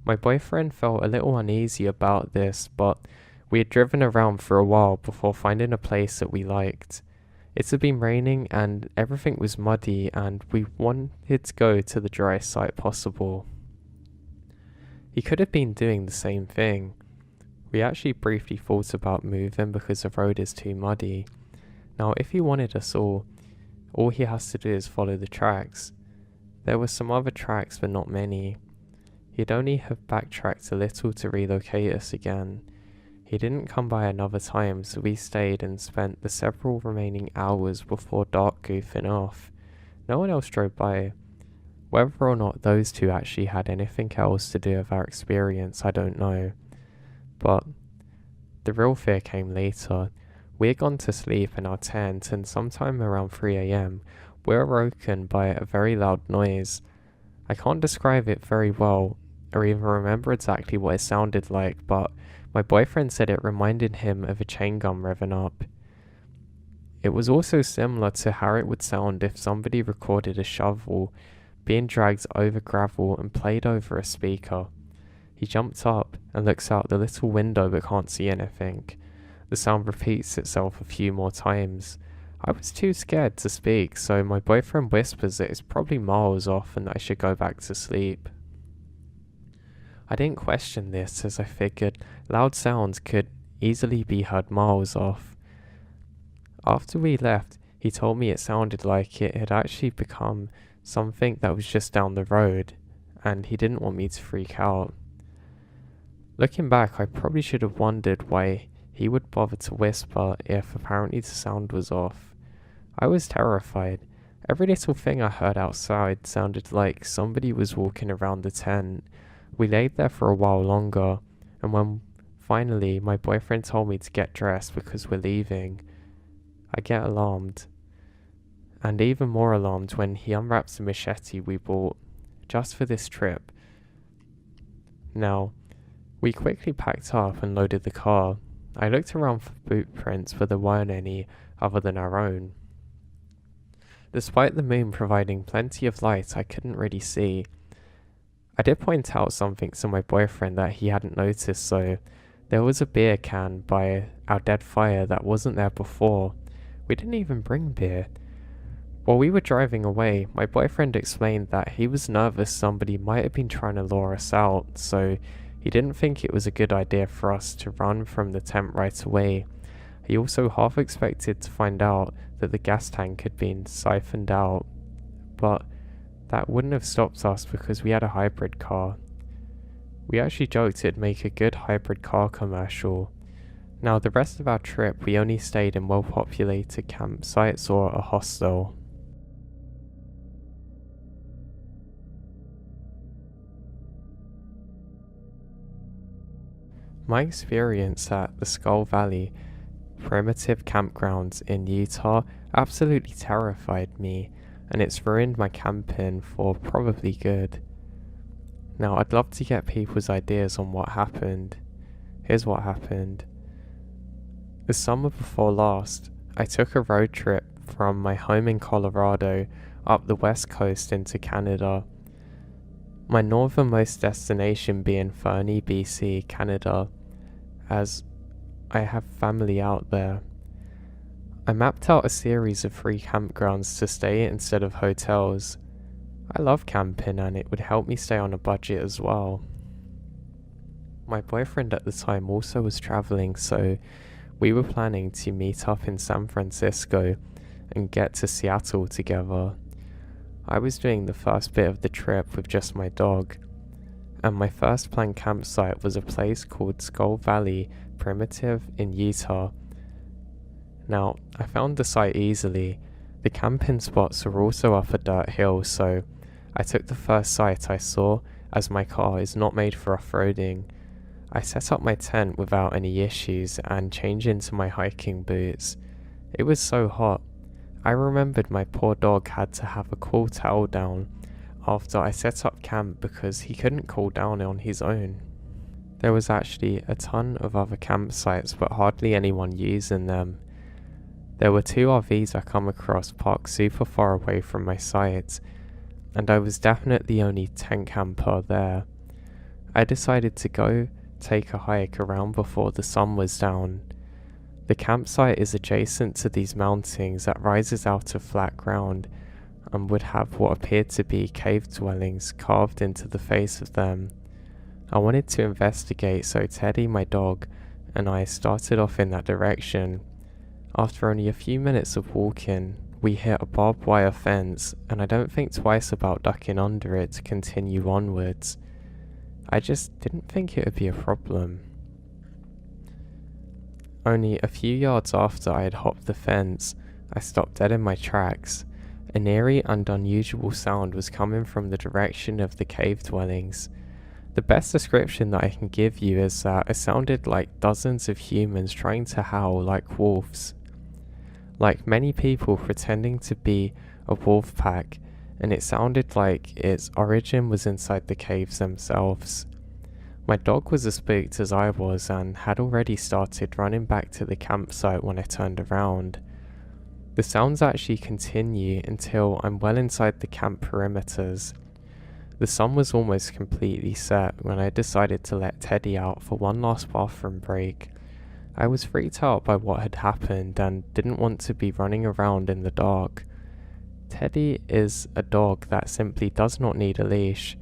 My boyfriend felt a little uneasy about this, but we had driven around for a while before finding a place that we liked. It had been raining and everything was muddy, and we wanted to go to the driest site possible. He could have been doing the same thing. We actually briefly thought about moving because the road is too muddy. Now if he wanted us all he has to do is follow the tracks. There were some other tracks, but not many. He'd only have backtracked a little to relocate us again. He didn't come by another time, so we stayed and spent the several remaining hours before dark goofing off. No one else drove by. Whether or not those 2 actually had anything else to do with our experience, I don't know. But the real fear came later. We had gone to sleep in our tent, and sometime around 3 a.m, we were woken by a very loud noise. I can't describe it very well, or even remember exactly what it sounded like, but my boyfriend said it reminded him of a chain gun revving up. It was also similar to how it would sound if somebody recorded a shovel being dragged over gravel and played over a speaker. He jumped up and looks out the little window but can't see anything. The sound repeats itself a few more times. I was too scared to speak, so my boyfriend whispers that it's probably miles off and that I should go back to sleep. I didn't question this, as I figured loud sounds could easily be heard miles off. After we left, he told me it sounded like it had actually become something that was just down the road, and he didn't want me to freak out. Looking back, I probably should have wondered why he would bother to whisper if apparently the sound was off. I was terrified. Every little thing I heard outside sounded like somebody was walking around the tent. We laid there for a while longer, and when finally my boyfriend told me to get dressed because we're leaving, I get alarmed. And even more alarmed when he unwraps the machete we bought just for this trip. Now, we quickly packed up and loaded the car. I looked around for boot prints, but there weren't any other than our own. Despite the moon providing plenty of light, I couldn't really see. I did point out something to my boyfriend that he hadn't noticed, so there was a beer can by our dead fire that wasn't there before. We didn't even bring beer. While we were driving away, my boyfriend explained that he was nervous somebody might have been trying to lure us out, so he didn't think it was a good idea for us to run from the tent right away. He also half expected to find out that the gas tank had been siphoned out, but That wouldn't have stopped us because we had a hybrid car. We actually joked it'd make a good hybrid car commercial. Now, the rest of our trip, we only stayed in well-populated campsites or a hostel. My experience at the Skull Valley primitive campgrounds in Utah absolutely terrified me, and it's ruined my camping for probably good. Now, I'd love to get people's ideas on what happened. Here's what happened. The summer before last, I took a road trip from my home in Colorado up the west coast into Canada. My northernmost destination being Fernie, BC, Canada, as I have family out there. I mapped out a series of free campgrounds to stay at instead of hotels. I love camping and it would help me stay on a budget as well. My boyfriend at the time also was traveling, so we were planning to meet up in San Francisco and get to Seattle together. I was doing the first bit of the trip with just my dog, and my first planned campsite was a place called Skull Valley Primitive in Utah. Now, I found the site easily. The camping spots were also up a dirt hill, so I took the first site I saw, as my car is not made for off-roading. I set up my tent without any issues and changed into my hiking boots. It was so hot. I remembered my poor dog had to have a cool towel down after I set up camp because he couldn't cool down on his own. There was actually a ton of other campsites, but hardly anyone using them. There were 2 RVs I come across parked super far away from my site, and I was definitely the only tent camper there. I decided to go take a hike around before the sun was down. The campsite is adjacent to these mountains that rises out of flat ground and would have what appeared to be cave dwellings carved into the face of them. I wanted to investigate, so Teddy, my dog, and I started off in that direction. After only a few minutes of walking, we hit a barbed wire fence, and I don't think twice about ducking under it to continue onwards. I just didn't think it would be a problem. Only a few yards after I had hopped the fence, I stopped dead in my tracks. An eerie and unusual sound was coming from the direction of the cave dwellings. The best description that I can give you is that it sounded like dozens of humans trying to howl like wolves. Like many people pretending to be a wolf pack, and it sounded like its origin was inside the caves themselves. My dog was as spooked as I was and had already started running back to the campsite when I turned around. The sounds actually continue until I'm well inside the camp perimeters. The sun was almost completely set when I decided to let Teddy out for one last bathroom break. I was freaked out by what had happened and didn't want to be running around in the dark. Teddy is a dog that simply does not need a leash.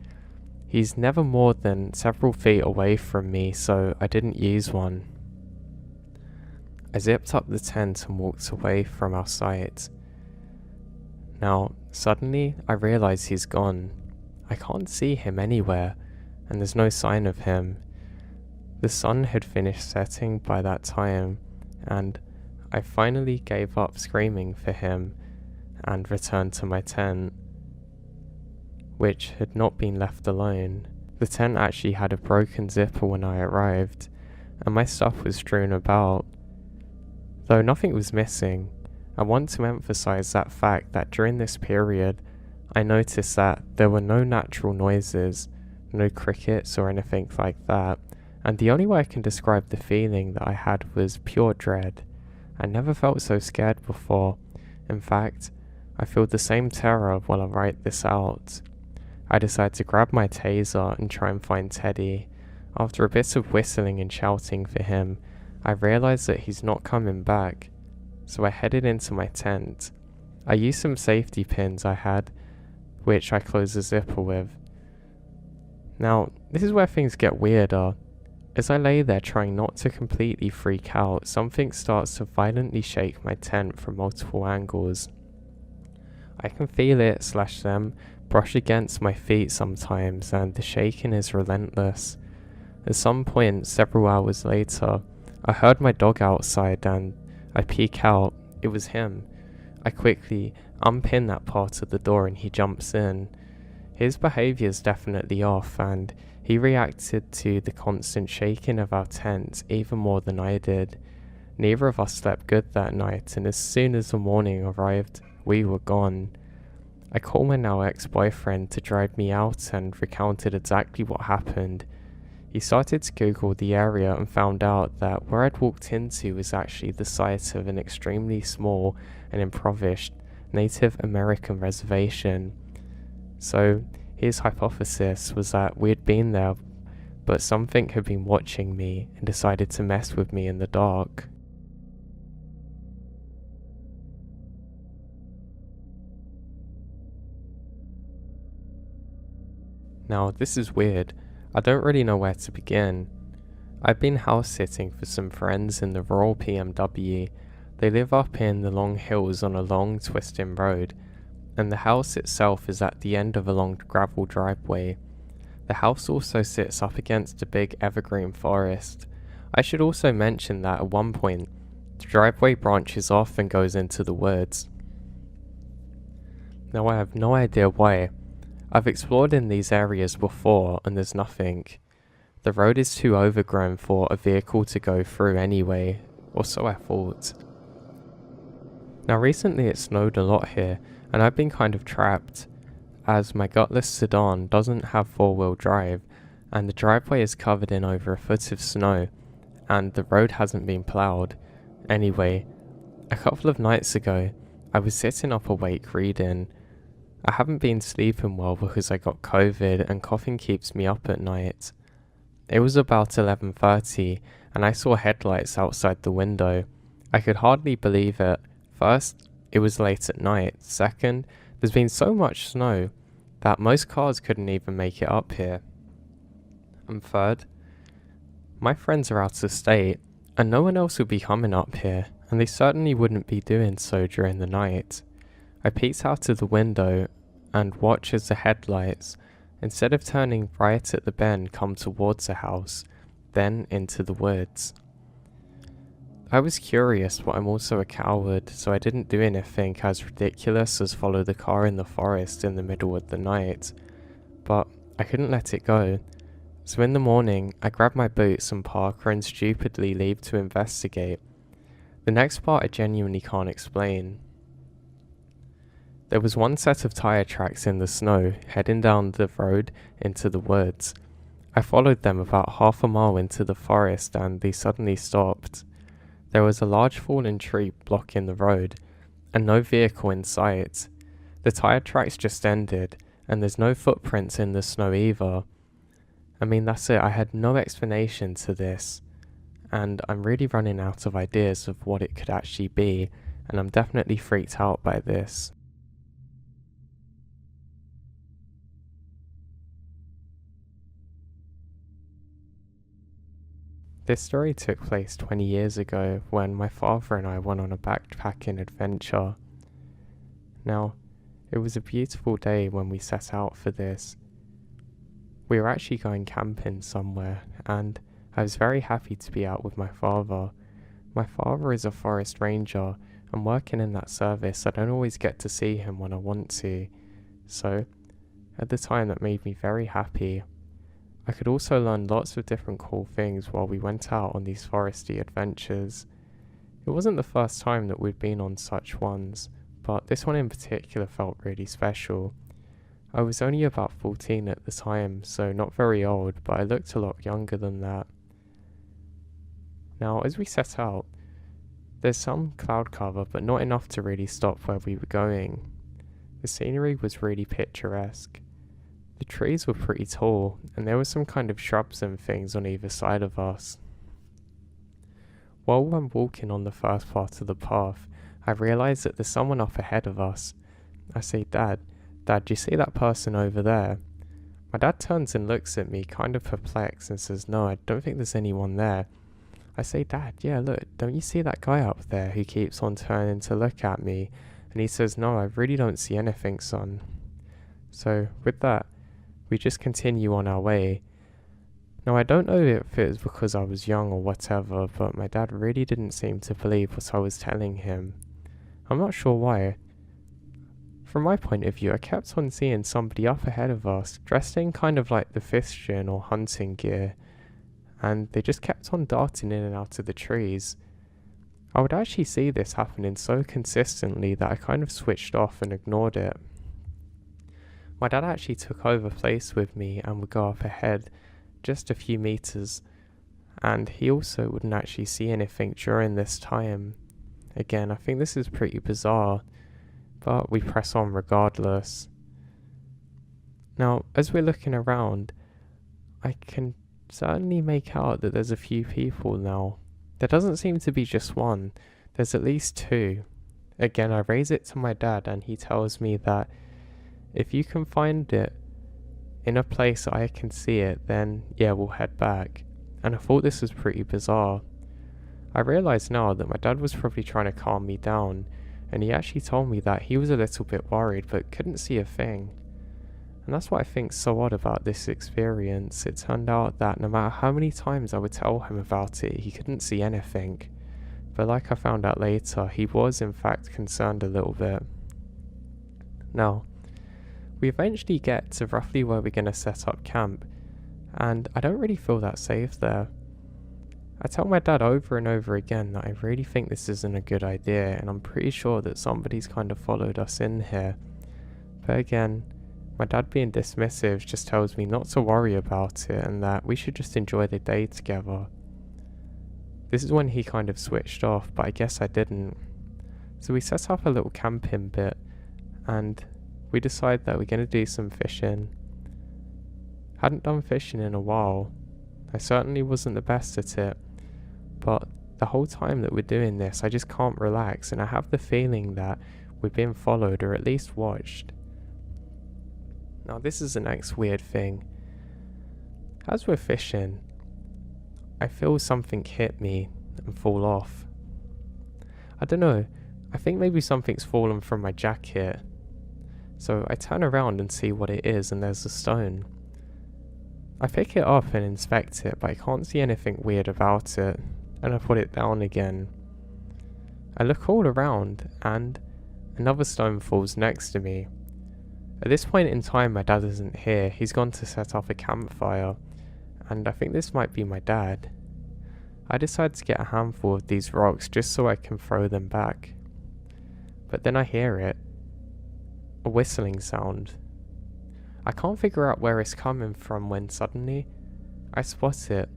He's never more than several feet away from me, so I didn't use one. I zipped up the tent and walked away from our sight. Now, suddenly I realize he's gone. I can't see him anywhere, and there's no sign of him. The sun had finished setting by that time, and I finally gave up screaming for him and returned to my tent, which had not been left alone. The tent actually had a broken zipper when I arrived, and my stuff was strewn about. Though nothing was missing, I want to emphasize that fact that during this period, I noticed that there were no natural noises, no crickets or anything like that, and the only way I can describe the feeling that I had was pure dread. I never felt so scared before. In fact, I feel the same terror while I write this out. I decide to grab my taser and try and find Teddy. After a bit of whistling and shouting for him, I realize that he's not coming back, so I headed into my tent. I used some safety pins I had, which I closed the zipper with. Now, this is where things get weirder. As I lay there trying not to completely freak out, something starts to violently shake my tent from multiple angles. I can feel it / them brush against my feet sometimes, and the shaking is relentless. At some point, several hours later, I heard my dog outside and I peek out. It was him. I quickly unpin that part of the door and he jumps in. His behaviour is definitely off, and he reacted to the constant shaking of our tent even more than I did. Neither of us slept good that night, and as soon as the morning arrived, we were gone. I called my now ex-boyfriend to drive me out and recounted exactly what happened. He started to Google the area and found out that where I'd walked into was actually the site of an extremely small and impoverished Native American reservation. So his hypothesis was that we had been there, but something had been watching me and decided to mess with me in the dark. Now, this is weird. I don't really know where to begin. I've been house sitting for some friends in the rural PMW. They live up in the long hills on a long twisting road, and the house itself is at the end of a long gravel driveway. The house also sits up against a big evergreen forest. I should also mention that at one point, the driveway branches off and goes into the woods. Now, I have no idea why. I've explored in these areas before and there's nothing. The road is too overgrown for a vehicle to go through anyway, or so I thought. Now recently it snowed a lot here, and I've been kind of trapped, as my gutless sedan doesn't have four-wheel drive, and the driveway is covered in over a foot of snow, and the road hasn't been ploughed. Anyway, a couple of nights ago, I was sitting up awake reading. I haven't been sleeping well because I got COVID and coughing keeps me up at night. It was about 11:30 and I saw headlights outside the window. I could hardly believe it. First, it was late at night. Second, there's been so much snow that most cars couldn't even make it up here. And third, my friends are out of state and no one else would be coming up here, and they certainly wouldn't be doing so during the night. I peeked out of the window and watched as the headlights, instead of turning right at the bend, come towards the house, then into the woods. I was curious, but I'm also a coward, so I didn't do anything as ridiculous as follow the car in the forest in the middle of the night. But I couldn't let it go. So in the morning, I grabbed my boots and parker and stupidly leave to investigate. The next part I genuinely can't explain. There was one set of tyre tracks in the snow, heading down the road into the woods. I followed them about half a mile into the forest and they suddenly stopped. There was a large fallen tree blocking the road, and no vehicle in sight. The tyre tracks just ended, and there's no footprints in the snow either. I mean, that's it, I had no explanation to this, and I'm really running out of ideas of what it could actually be, and I'm definitely freaked out by this. This story took place 20 years ago when my father and I went on a backpacking adventure. Now, it was a beautiful day when we set out for this. We were actually going camping somewhere, and I was very happy to be out with my father. My father is a forest ranger, and working in that service I don't always get to see him when I want to, so at the time that made me very happy. I could also learn lots of different cool things while we went out on these foresty adventures. It wasn't the first time that we'd been on such ones, but this one in particular felt really special. I was only about 14 at the time, so not very old, but I looked a lot younger than that. Now, as we set out, there's some cloud cover, but not enough to really stop where we were going. The scenery was really picturesque. The trees were pretty tall, and there were some kind of shrubs and things on either side of us. While I'm walking on the first part of the path, I realise that there's someone up ahead of us. I say, Dad, do you see that person over there? My dad turns and looks at me, kind of perplexed, and says, No, I don't think there's anyone there. I say, Dad, yeah, look, don't you see that guy up there who keeps on turning to look at me? And he says, No, I really don't see anything, son. So with that, we just continue on our way. Now I don't know if it was because I was young or whatever, but my dad really didn't seem to believe what I was telling him. I'm not sure why. From my point of view, I kept on seeing somebody up ahead of us, dressed in kind of like the fishing or hunting gear, and they just kept on darting in and out of the trees. I would actually see this happening so consistently that I kind of switched off and ignored it. My dad actually took over place with me and would go up ahead just a few meters, and he also wouldn't actually see anything during this time. Again, I think this is pretty bizarre, but we press on regardless. Now, as we're looking around, I can certainly make out that there's a few people now. There doesn't seem to be just one, there's at least two. Again, I raise it to my dad and he tells me that if you can find it in a place I can see it, then yeah, we'll head back. And I thought this was pretty bizarre. I realise now that my dad was probably trying to calm me down, and he actually told me that he was a little bit worried but couldn't see a thing. And that's what I think's so odd about this experience. It turned out that no matter how many times I would tell him about it, he couldn't see anything. But like I found out later, he was in fact concerned a little bit. Now, we eventually get to roughly where we're going to set up camp, and I don't really feel that safe there. I tell my dad over and over again that I really think this isn't a good idea, and I'm pretty sure that somebody's kind of followed us in here. But again, my dad being dismissive just tells me not to worry about it and that we should just enjoy the day together. This is when he kind of switched off, but I guess I didn't. So we set up a little camping bit and we decide that we're going to do some fishing. Hadn't done fishing in a while. I certainly wasn't the best at it, but the whole time that we're doing this I just can't relax, and I have the feeling that we're being followed or at least watched. Now this is the next weird thing. As we're fishing, I feel something hit me and fall off. I don't know, I think maybe something's fallen from my jacket. So I turn around and see what it is, and there's a stone. I pick it up and inspect it, but I can't see anything weird about it, and I put it down again. I look all around and another stone falls next to me. At this point in time my dad isn't here, he's gone to set up a campfire, and I think this might be my dad. I decide to get a handful of these rocks just so I can throw them back. But then I hear it. A whistling sound. I can't figure out where it's coming from when suddenly I spot it.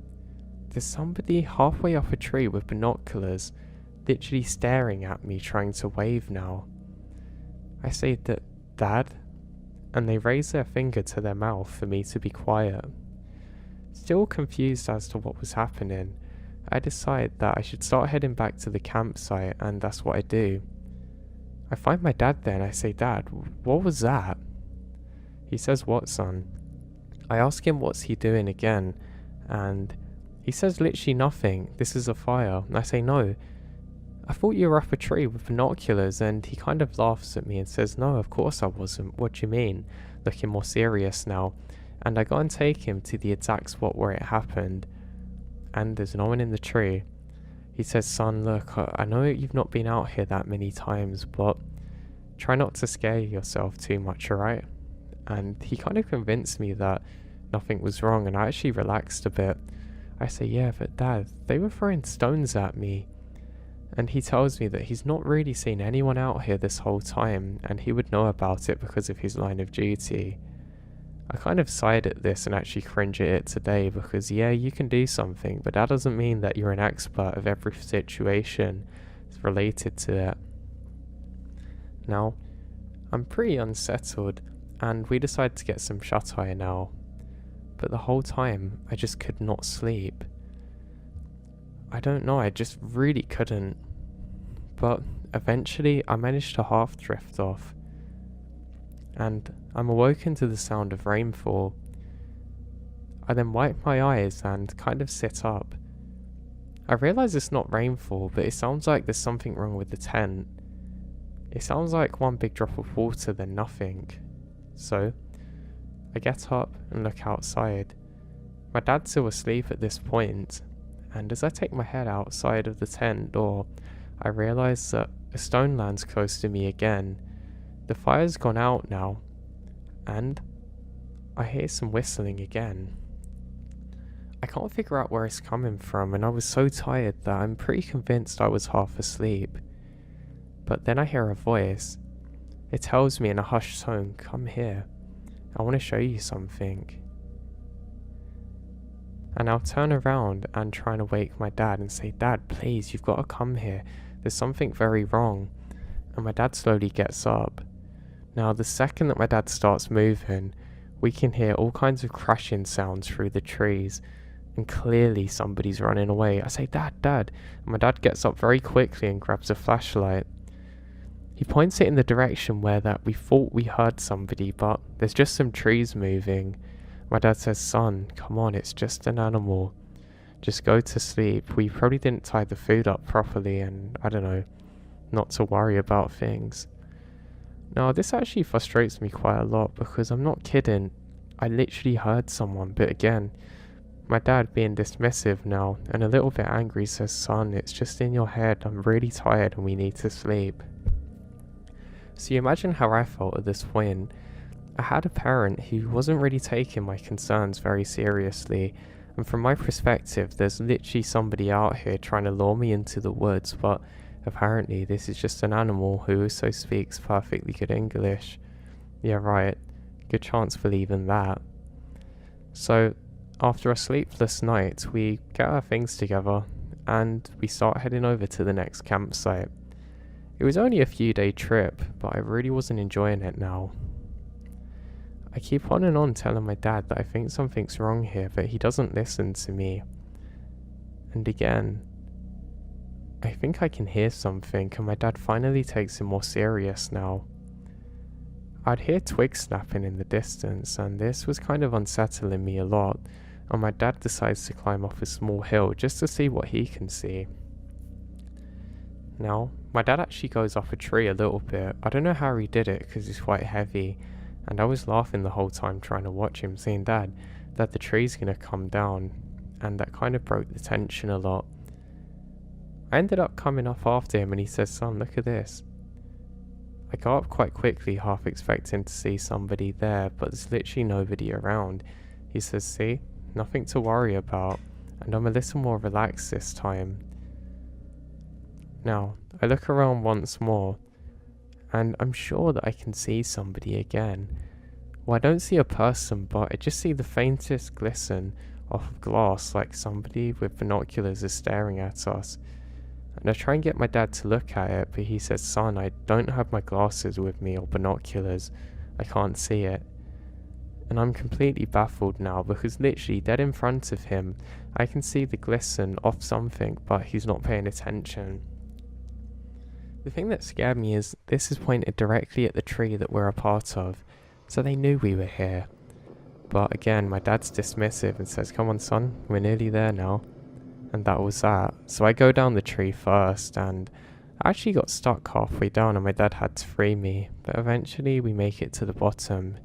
There's somebody halfway up a tree with binoculars, literally staring at me, trying to wave now. I say, Dad? And they raise their finger to their mouth for me to be quiet. Still confused as to what was happening, I decide that I should start heading back to the campsite, and that's what I do. I find my dad there and I say, Dad, what was that? He says, what, son? I ask him what's he doing again, and he says literally nothing, this is a fire. And I say, no, I thought you were up a tree with binoculars, and he kind of laughs at me and says, no, of course I wasn't, what do you mean? Looking more serious now. And I go and take him to the exact spot where it happened, and there's no one in the tree. He says, son, look, I know you've not been out here that many times, but try not to scare yourself too much, alright? And he kind of convinced me that nothing was wrong, and I actually relaxed a bit. I say, yeah, but Dad, they were throwing stones at me. And he tells me that he's not really seen anyone out here this whole time, and he would know about it because of his line of duty. I kind of sighed at this and actually cringe at it today because yeah, you can do something, but that doesn't mean that you're an expert of every situation related to it. Now, I'm pretty unsettled, and we decide to get some shut-eye now, but the whole time I just could not sleep. I don't know, I just really couldn't. But eventually I managed to half drift off, and I'm awoken to the sound of rainfall. I then wipe my eyes and kind of sit up. I realise it's not rainfall, but it sounds like there's something wrong with the tent. It sounds like one big drop of water then nothing. So I get up and look outside. My dad's still asleep at this point, and as I take my head outside of the tent door, I realise that a stone lands close to me again. The fire's gone out now, and I hear some whistling again. I can't figure out where it's coming from, and I was so tired that I'm pretty convinced I was half asleep. But then I hear a voice. It tells me in a hushed tone, "Come here. I want to show you something." And I'll turn around and try to wake my dad and say, "Dad, please, you've got to come here. There's something very wrong." And my dad slowly gets up. Now, the second that my dad starts moving, we can hear all kinds of crashing sounds through the trees, and clearly somebody's running away. I say, "Dad, Dad." And my dad gets up very quickly and grabs a flashlight. He points it in the direction where that we thought we heard somebody, but there's just some trees moving. My dad says, "Son, come on, it's just an animal. Just go to sleep. We probably didn't tie the food up properly, and I don't know, not to worry about things." Now, this actually frustrates me quite a lot because I'm not kidding. I literally heard someone, but again, my dad, being dismissive now and a little bit angry, says, "Son, it's just in your head. I'm really tired and we need to sleep." So you imagine how I felt at this point. I had a parent who wasn't really taking my concerns very seriously, and from my perspective, there's literally somebody out here trying to lure me into the woods, but apparently this is just an animal who also speaks perfectly good English. Yeah, right. Good chance believing that. So, after a sleepless night, we get our things together and we start heading over to the next campsite. It was only a few day trip, but I really wasn't enjoying it now. I keep on and on telling my dad that I think something's wrong here, but he doesn't listen to me. And again, I think I can hear something, and my dad finally takes it more serious now. I'd hear twigs snapping in the distance, and this was kind of unsettling me a lot, and my dad decides to climb up a small hill just to see what he can see. Now, my dad actually goes up a tree a little bit. I don't know how he did it because he's quite heavy, and I was laughing the whole time trying to watch him, saying, "Dad, that the tree's gonna come down," and that kind of broke the tension a lot. I ended up coming up after him and he says, "Son, look at this." I go up quite quickly, half expecting to see somebody there, but there's literally nobody around. He says, "See, nothing to worry about," and I'm a little more relaxed this time. Now, I look around once more, and I'm sure that I can see somebody again. Well, I don't see a person, but I just see the faintest glisten off of glass, like somebody with binoculars is staring at us. And I try and get my dad to look at it, but he says, "Son, I don't have my glasses with me or binoculars. I can't see it." And I'm completely baffled now because literally dead in front of him, I can see the glisten off something, but he's not paying attention. The thing that scared me is this is pointed directly at the tree that we're a part of, so they knew we were here. But again, my dad's dismissive and says, "Come on, son, we're nearly there now." And that was that. So I go down the tree first, and I actually got stuck halfway down and my dad had to free me, but eventually we make it to the bottom.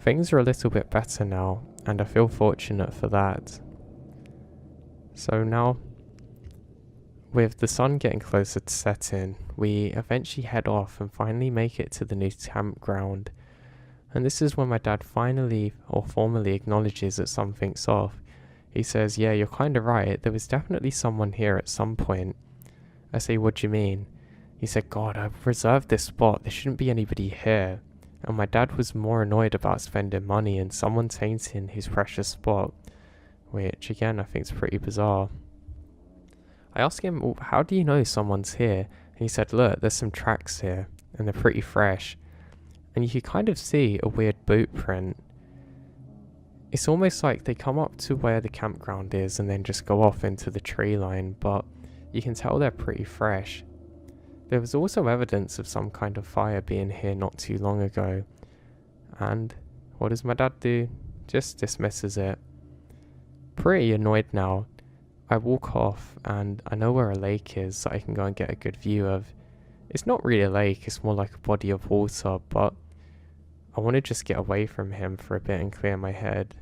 Things are a little bit better now, and I feel fortunate for that. So now, with the sun getting closer to setting, we eventually head off and finally make it to the new campground. And this is when my dad finally or formally acknowledges that something's off. He says, "Yeah, you're kind of right. There was definitely someone here at some point." I say, "What do you mean?" He said, "God, I've reserved this spot. There shouldn't be anybody here." And my dad was more annoyed about spending money and someone tainting his precious spot, which again I think is pretty bizarre. I asked him, "Well, how do you know someone's here?" And he said, "Look, there's some tracks here, and they're pretty fresh. And you can kind of see a weird boot print. It's almost like they come up to where the campground is and then just go off into the tree line, but you can tell they're pretty fresh. There was also evidence of some kind of fire being here not too long ago. And what does my dad do? Just dismisses it. Pretty annoyed now, I walk off and I know where a lake is that I can go and get a good view of. It's not really a lake, it's more like a body of water, but I want to just get away from him for a bit and clear my head.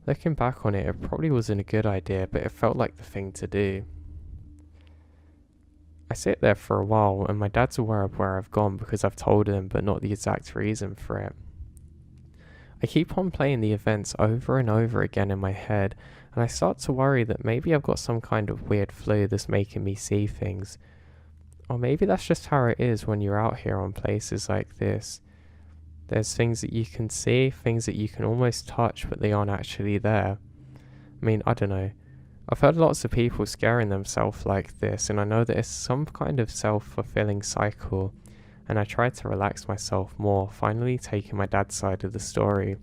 Looking back on it, it probably wasn't a good idea, but it felt like the thing to do. I sit there for a while, and my dad's aware of where I've gone because I've told him, but not the exact reason for it. I keep on playing the events over and over again in my head, and I start to worry that maybe I've got some kind of weird flu that's making me see things. Or maybe that's just how it is when you're out here on places like this. There's things that you can see, things that you can almost touch, but they aren't actually there. I mean, I don't know. I've heard lots of people scaring themselves like this, and I know that it's some kind of self-fulfilling cycle, and I try to relax myself more, finally taking my dad's side of the story.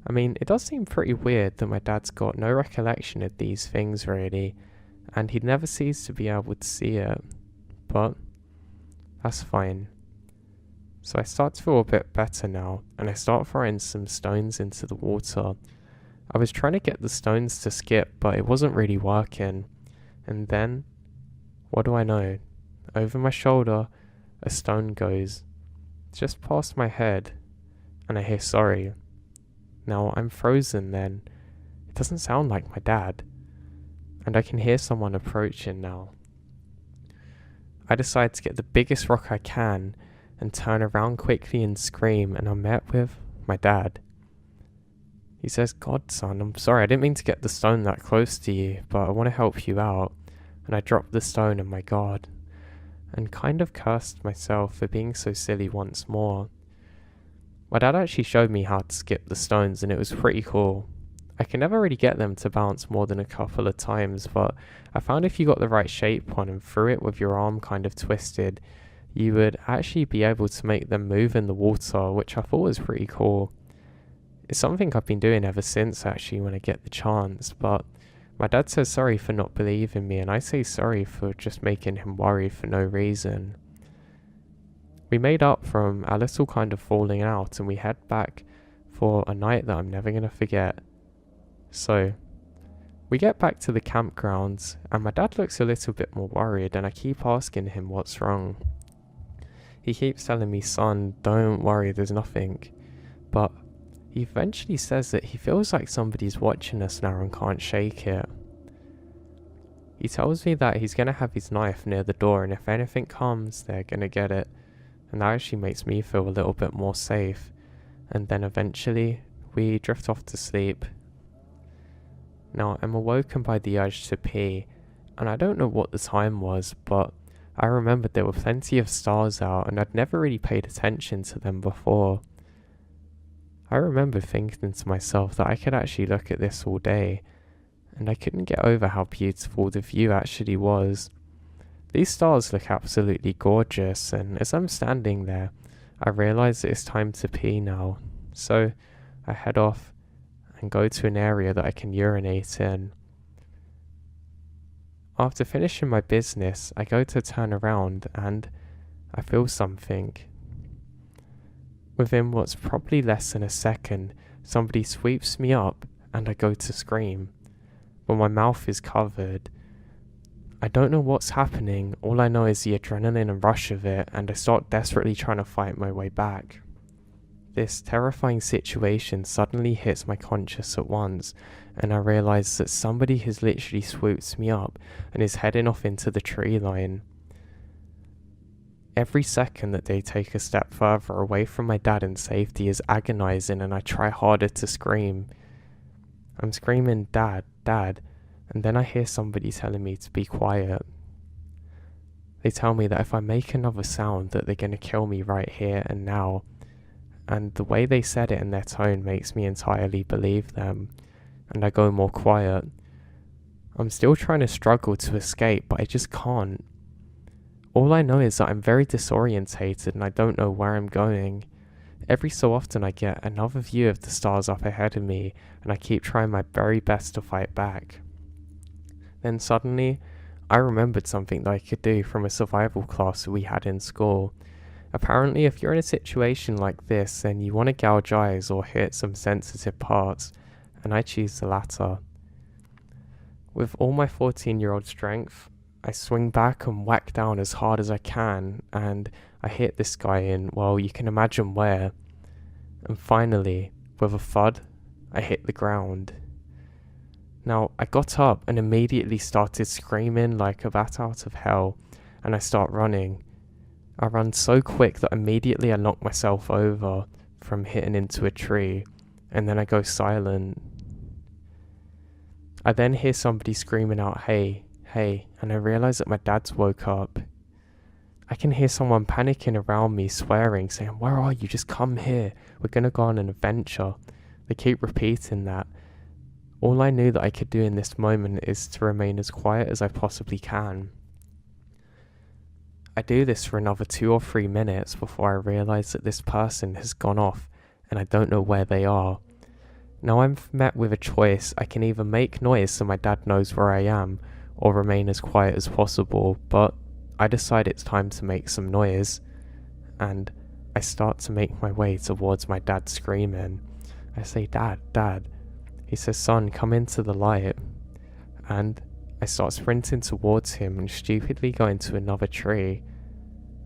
I mean, it does seem pretty weird that my dad's got no recollection of these things really, and he never seems to be able to see it, but that's fine. So I start to feel a bit better now, and I start throwing some stones into the water. I was trying to get the stones to skip, but it wasn't really working. And then, what do I know? Over my shoulder, a stone goes just past my head, and I hear sorry. Now I'm frozen then. It doesn't sound like my dad. And I can hear someone approaching now. I decide to get the biggest rock I can and turn around quickly and scream, and I'm met with my dad. He says, "God, son, I'm sorry, I didn't mean to get the stone that close to you, but I want to help you out." And I dropped the stone and my God, and kind of cursed myself for being so silly once more. My dad actually showed me how to skip the stones, and it was pretty cool. I can never really get them to bounce more than a couple of times, but I found if you got the right shape on and threw it with your arm kind of twisted, you would actually be able to make them move in the water, which I thought was pretty cool. It's something I've been doing ever since actually when I get the chance, but my dad says sorry for not believing me, and I say sorry for just making him worry for no reason. We made up from a little kind of falling out, and we head back for a night that I'm never going to forget. So, we get back to the campgrounds, and my dad looks a little bit more worried, and I keep asking him what's wrong. He keeps telling me, "Son, don't worry, there's nothing." But he eventually says that he feels like somebody's watching us now and can't shake it. He tells me that he's going to have his knife near the door, and if anything comes, they're going to get it. And that actually makes me feel a little bit more safe. And then eventually, we drift off to sleep. Now, I'm awoken by the urge to pee, and I don't know what the time was, but I remembered there were plenty of stars out, and I'd never really paid attention to them before. I remember thinking to myself that I could actually look at this all day, and I couldn't get over how beautiful the view actually was. These stars look absolutely gorgeous, and as I'm standing there, I realise that it's time to pee now. So I head off and go to an area that I can urinate in. After finishing my business, I go to turn around and I feel something. Within what's probably less than a second, somebody sweeps me up and I go to scream, but my mouth is covered. I don't know what's happening, all I know is the adrenaline and rush of it, and I start desperately trying to fight my way back. This terrifying situation suddenly hits my conscious at once, and I realise that somebody has literally swooped me up and is heading off into the tree line. Every second that they take a step further away from my dad in safety is agonising, and I try harder to scream. I'm screaming, "Dad, Dad," and then I hear somebody telling me to be quiet. They tell me that if I make another sound that they're going to kill me right here and now, and the way they said it in their tone makes me entirely believe them, and I go more quiet. I'm still trying to struggle to escape, but I just can't. All I know is that I'm very disorientated and I don't know where I'm going. Every so often I get another view of the stars up ahead of me, and I keep trying my very best to fight back. Then suddenly, I remembered something that I could do from a survival class we had in school. Apparently, if you're in a situation like this, then you want to gouge eyes or hit some sensitive parts, and I choose the latter. With all my 14-year-old strength, I swing back and whack down as hard as I can, and I hit this guy in, well, you can imagine where. and finally, with a thud, I hit the ground. Now, I got up and immediately started screaming like a bat out of hell, and I start running. I run so quick that immediately I knock myself over from hitting into a tree, and then I go silent. I then hear somebody screaming out, "Hey, hey," and I realize that my dad's woke up. I can hear someone panicking around me, swearing, saying, "Where are you? Just come here. We're gonna go on an adventure." They keep repeating that. All I knew that I could do in this moment is to remain as quiet as I possibly can. I do this for another 2 or 3 minutes before I realise that this person has gone off and I don't know where they are. Now I'm met with a choice. I can either make noise so my dad knows where I am or remain as quiet as possible, but I decide it's time to make some noise, and I start to make my way towards my dad screaming. I say, "Dad, Dad." He says, "Son, come into the light." And I start sprinting towards him and stupidly go into another tree.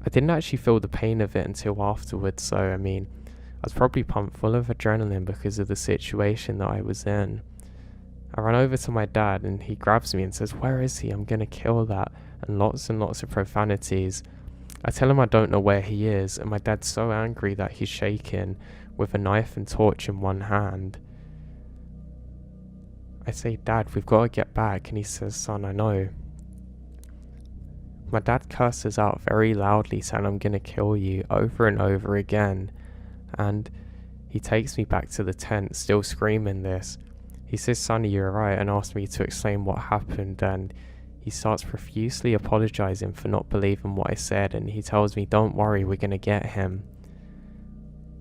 I didn't actually feel the pain of it until afterwards, so I was probably pumped full of adrenaline because of the situation that I was in. I run over to my dad and he grabs me and says, "Where is he? I'm gonna kill that," and lots of profanities. I tell him I don't know where he is, and my dad's so angry that he's shaking with a knife and torch in one hand. I say, "Dad, we've got to get back," and he says, "Son, I know." My dad curses out very loudly, saying, "I'm gonna kill you," over and over again, and he takes me back to the tent, still screaming this. He says, "Sonny, you're right," and asks me to explain what happened, and he starts profusely apologising for not believing what I said, and he tells me, "Don't worry, we're gonna get him."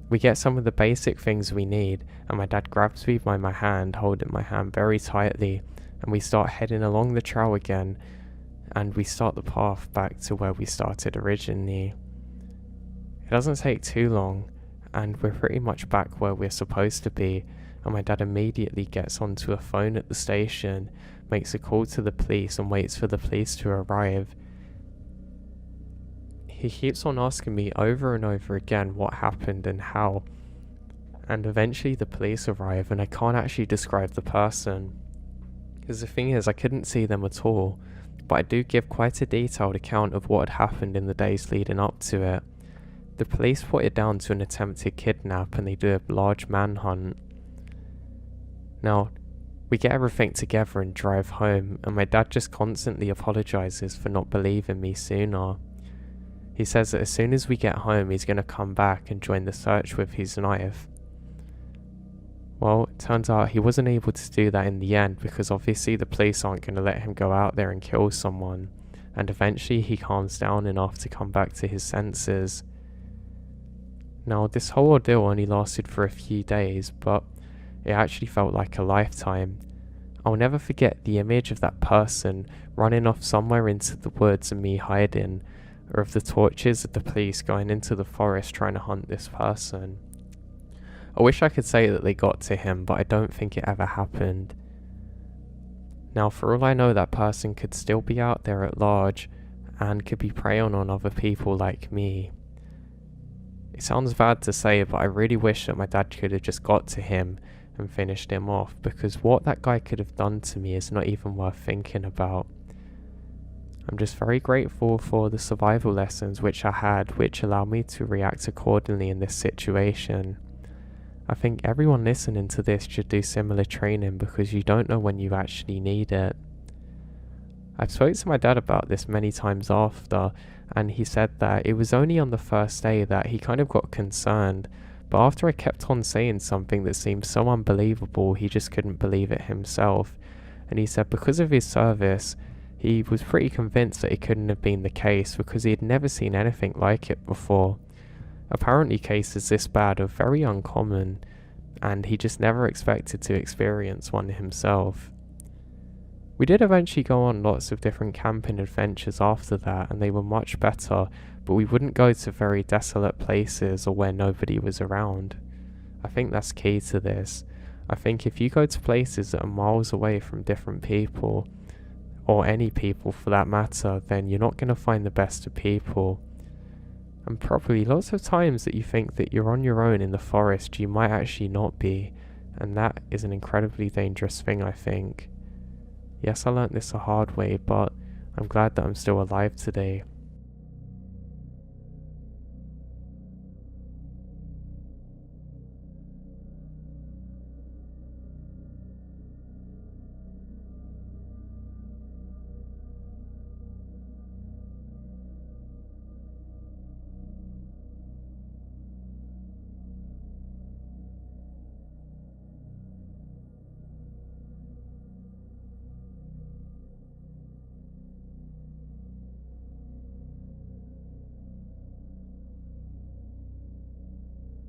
We get some of the basic things we need, and my dad grabs me by my hand, holding my hand very tightly, and we start heading along the trail again, and we start the path back to where we started originally. It doesn't take too long, and we're pretty much back where we're supposed to be, and my dad immediately gets onto a phone at the station, makes a call to the police and waits for the police to arrive. He keeps on asking me over and over again what happened and how, and eventually the police arrive and I can't actually describe the person, because the thing is I couldn't see them at all, but I do give quite a detailed account of what had happened in the days leading up to it. The police put it down to an attempted kidnap and they do a large manhunt. Now, we get everything together and drive home, and my dad just constantly apologises for not believing me sooner. He says that as soon as we get home he's going to come back and join the search with his knife. Well, it turns out he wasn't able to do that in the end, because obviously the police aren't going to let him go out there and kill someone, and eventually he calms down enough to come back to his senses. Now, this whole ordeal only lasted for a few days, but it actually felt like a lifetime. I'll never forget the image of that person running off somewhere into the woods and me hiding, or of the torches of the police going into the forest trying to hunt this person. I wish I could say that they got to him, but I don't think it ever happened. Now, for all I know, that person could still be out there at large and could be preying on other people like me. It sounds bad to say, but I really wish that my dad could have just got to him and finished him off, because what that guy could have done to me is not even worth thinking about. I'm just very grateful for the survival lessons which I had, which allow me to react accordingly in this situation. I think everyone listening to this should do similar training, because you don't know when you actually need it. I've spoken to my dad about this many times after, and he said that it was only on the first day that he kind of got concerned, but after I kept on saying something that seemed so unbelievable, he just couldn't believe it himself. And he said because of his service, he was pretty convinced that it couldn't have been the case, because he had never seen anything like it before. Apparently cases this bad are very uncommon, and he just never expected to experience one himself. We did eventually go on lots of different camping adventures after that, and they were much better, but we wouldn't go to very desolate places or where nobody was around. I think that's key to this. I think if you go to places that are miles away from different people, or any people for that matter, then you're not going to find the best of people. And probably lots of times that you think that you're on your own in the forest, you might actually not be. And that is an incredibly dangerous thing, I think. Yes, I learnt this the hard way, but I'm glad that I'm still alive today.